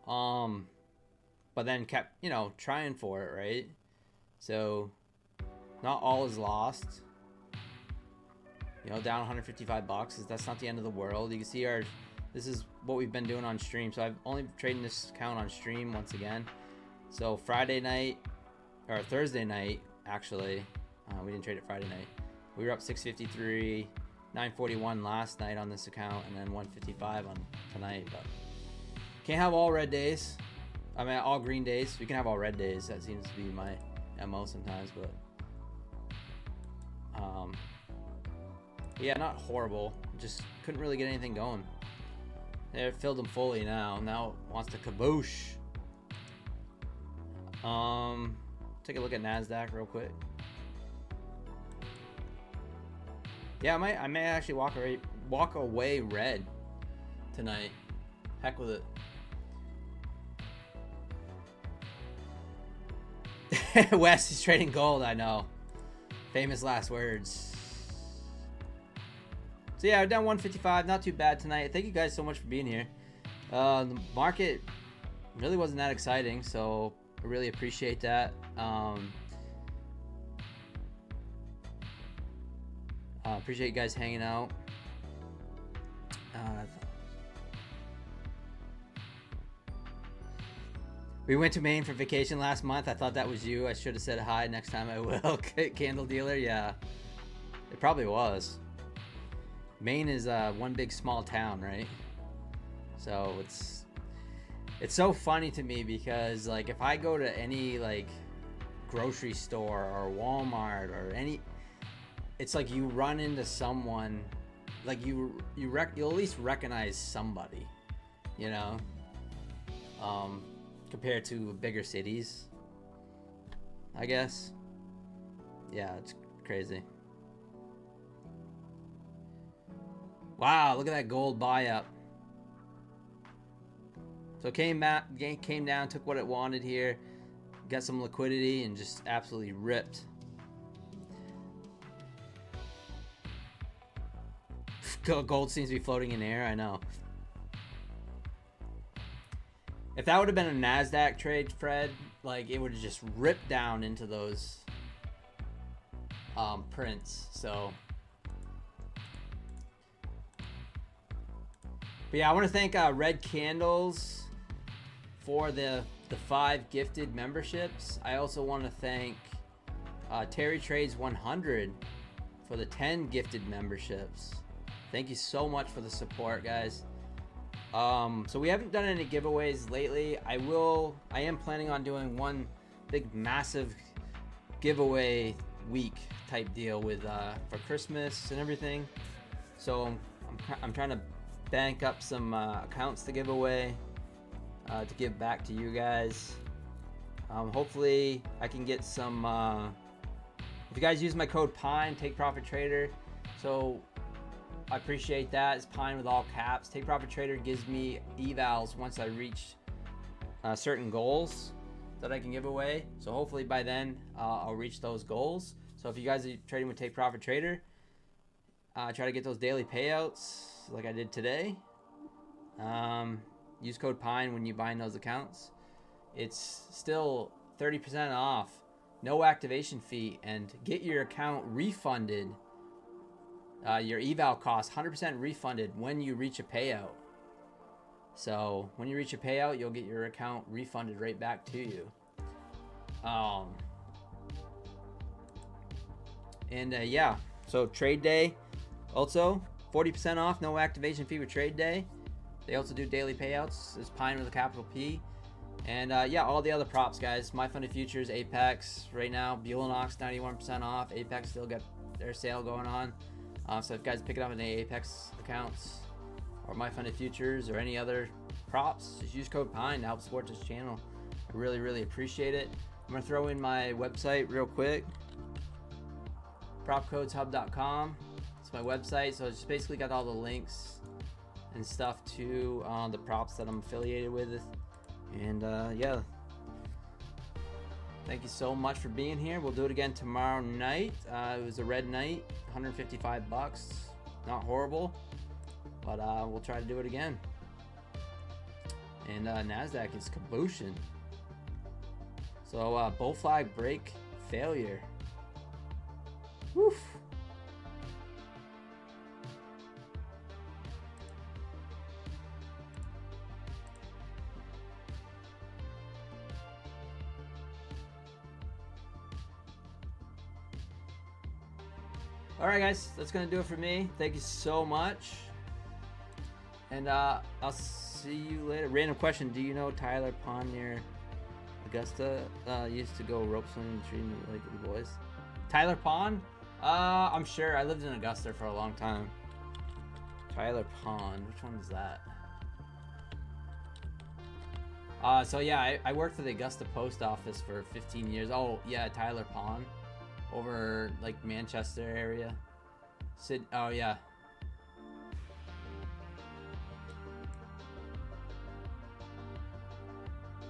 But then kept, trying for it, right? So not all is lost. Down 155 bucks. That's not the end of the world. You can see this is what we've been doing on stream. So I've only trading this account on stream once again. So Friday night, or Thursday night, actually, we didn't trade it Friday night. We were up 653, 941 last night on this account, and then 155 on tonight. But can't have all red days. I mean, all green days. We can have all red days. That seems to be my MO sometimes, but yeah, not horrible. Just couldn't really get anything going. It filled them fully now. Now it wants to kaboosh. Take a look at Nasdaq real quick. Yeah, I may actually walk away red tonight. Heck with it. Wes is trading gold. I know. Famous last words. So yeah, we're down 155. Not too bad tonight. Thank you guys so much for being here. The market really wasn't that exciting, so I really appreciate that. Appreciate you guys hanging out. We went to Maine for vacation last month. I thought that was you. I should have said hi. Next time I will. Candle dealer, yeah. It probably was. Maine is one big small town, right? So it's so funny to me because like if I go to any like grocery store or Walmart or any, it's like you run into someone, like you'll at least recognize somebody, you know, compared to bigger cities, I guess. Yeah, it's crazy. Wow, look at that gold buy up. So it came down, took what it wanted here, got some liquidity, and just absolutely ripped. Gold seems to be floating in air, I know. If that would have been a Nasdaq trade, Fred, like it would have just ripped down into those prints. So, but yeah, I want to thank Red Candles for the 5 gifted memberships. I also want to thank Terry Trades 100 for the 10 gifted memberships. Thank you so much for the support, guys. So we haven't done any giveaways lately. I am planning on doing one big massive giveaway week type deal with for Christmas and everything. So I'm trying to bank up some accounts to give away, to give back to you guys. Hopefully I can get some, if you guys use my code PINE, Take Profit Trader, so I appreciate that. It's PINE with all caps. Take Profit Trader gives me evals once I reach certain goals that I can give away. So hopefully by then I'll reach those goals. So if you guys are trading with Take Profit Trader, try to get those daily payouts like I did today. Use code PINE when you buy in those accounts. It's still 30% off, no activation fee, and get your account refunded. Your eval cost 100% refunded when you reach a payout. So when you reach a payout, you'll get your account refunded right back to you. Yeah, so trade day also 40% off, no activation fee with trade day. They also do daily payouts. It's PINE with a capital P. And yeah, all the other props, guys. My Funded Futures, Apex right now, Bulenox 91% off. Apex still got their sale going on. So if you guys pick it up in any Apex accounts or My Funded Futures or any other props, just use code PINE to help support this channel. I really, really appreciate it. I'm gonna throw in my website real quick. Propcodeshub.com. It's my website, so it's just basically got all the links and stuff to the props that I'm affiliated with. And yeah, thank you so much for being here. We'll do it again tomorrow night. It was a red night, 155 bucks. Not horrible, but we'll try to do it again. And Nasdaq is kabooshing. So bull flag break failure. Woof. All right, guys, that's gonna do it for me. Thank you so much, and I'll see you later. Random question: do you know Tyler Pond near Augusta? Used to go rope swimming between like the boys. Tyler Pond? I'm sure. I lived in Augusta for a long time. Tyler Pond. Which one is that? So yeah, I worked for the Augusta Post Office for 15 years. Oh yeah, Tyler Pond, over like Manchester area. Oh yeah.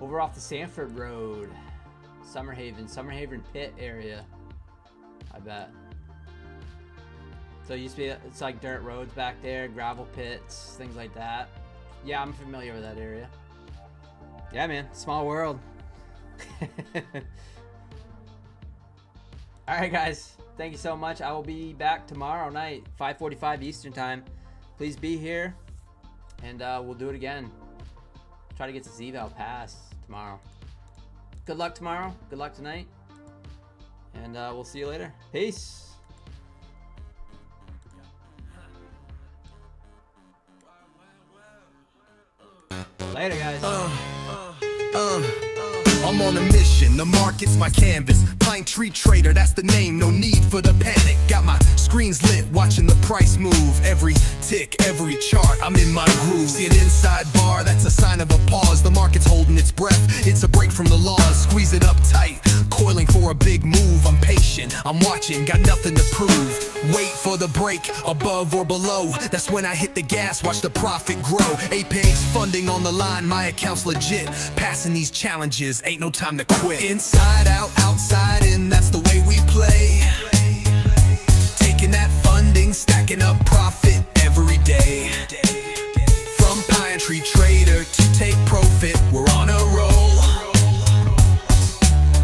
Over off the Sanford Road, Summerhaven Pit area. I bet. So it used to be, it's like dirt roads back there, gravel pits, things like that. Yeah, I'm familiar with that area. Yeah, man, small world. All right, guys, thank you so much. I will be back tomorrow night, 5:45 Eastern time. Please be here, and we'll do it again. Try to get this eval pass tomorrow. Good luck tomorrow. Good luck tonight. And we'll see you later. Peace. Later, guys. I'm on a mission, the market's my canvas. Pine tree trader, that's the name, no need for the panic. Got my screens lit, watching the price move. Every tick, every chart, I'm in my groove. See an inside bar, that's a sign of a pause. The market's holding its breath, it's a break from the laws. Squeeze it up tight, coiling for a big move. I'm patient, I'm watching, got nothing to prove. Wait for the break, above or below. That's when I hit the gas, watch the profit grow. Apex funding on the line, my account's legit. Passing these challenges, ain't no time to quit. Inside out, outside in, that's the way we play. Taking that funding, stacking up profit every day. From pine tree trader to take profit, we're on a roll.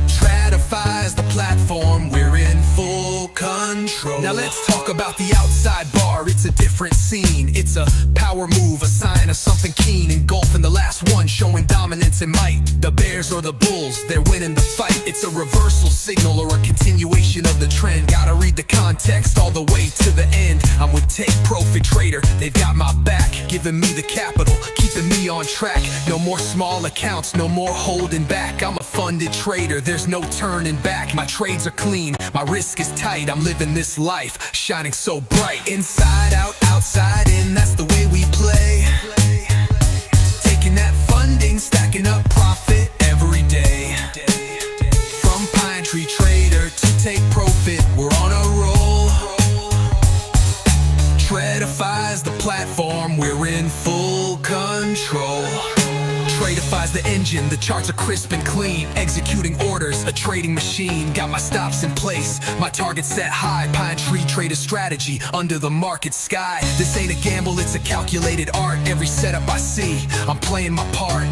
Stratify's the platform, we're in full control. Now let's talk about the outside bar, it's a different scene. It's a power move, a sign of something keen. Engulfing the last one, showing dominance and might. The bears or the bulls, they're winning the fight. It's a reversal signal or a continuation of the trend. Gotta read the context all the way to the end. I'm with Take Profit Trader, they've got my back. Giving me the capital, keeping me on track. No more small accounts, no more holding back. I'm a funded trader, there's no turning back. My trades are clean, my risk is tight. I'm living this life, shining so bright. Inside out, outside in, that's the way we play. Taking that funding, stacking up profit every day. From pine tree trader to take profit, we're on a roll. Tradify's the platform, we're in full control. Tradify's the engine, the charts are crisp and clean. Executing orders, a trading machine. Got my stops in place, my target set high. Pine tree trader strategy, under the market sky. This ain't a gamble, it's a calculated art. Every setup I see, I'm playing my part.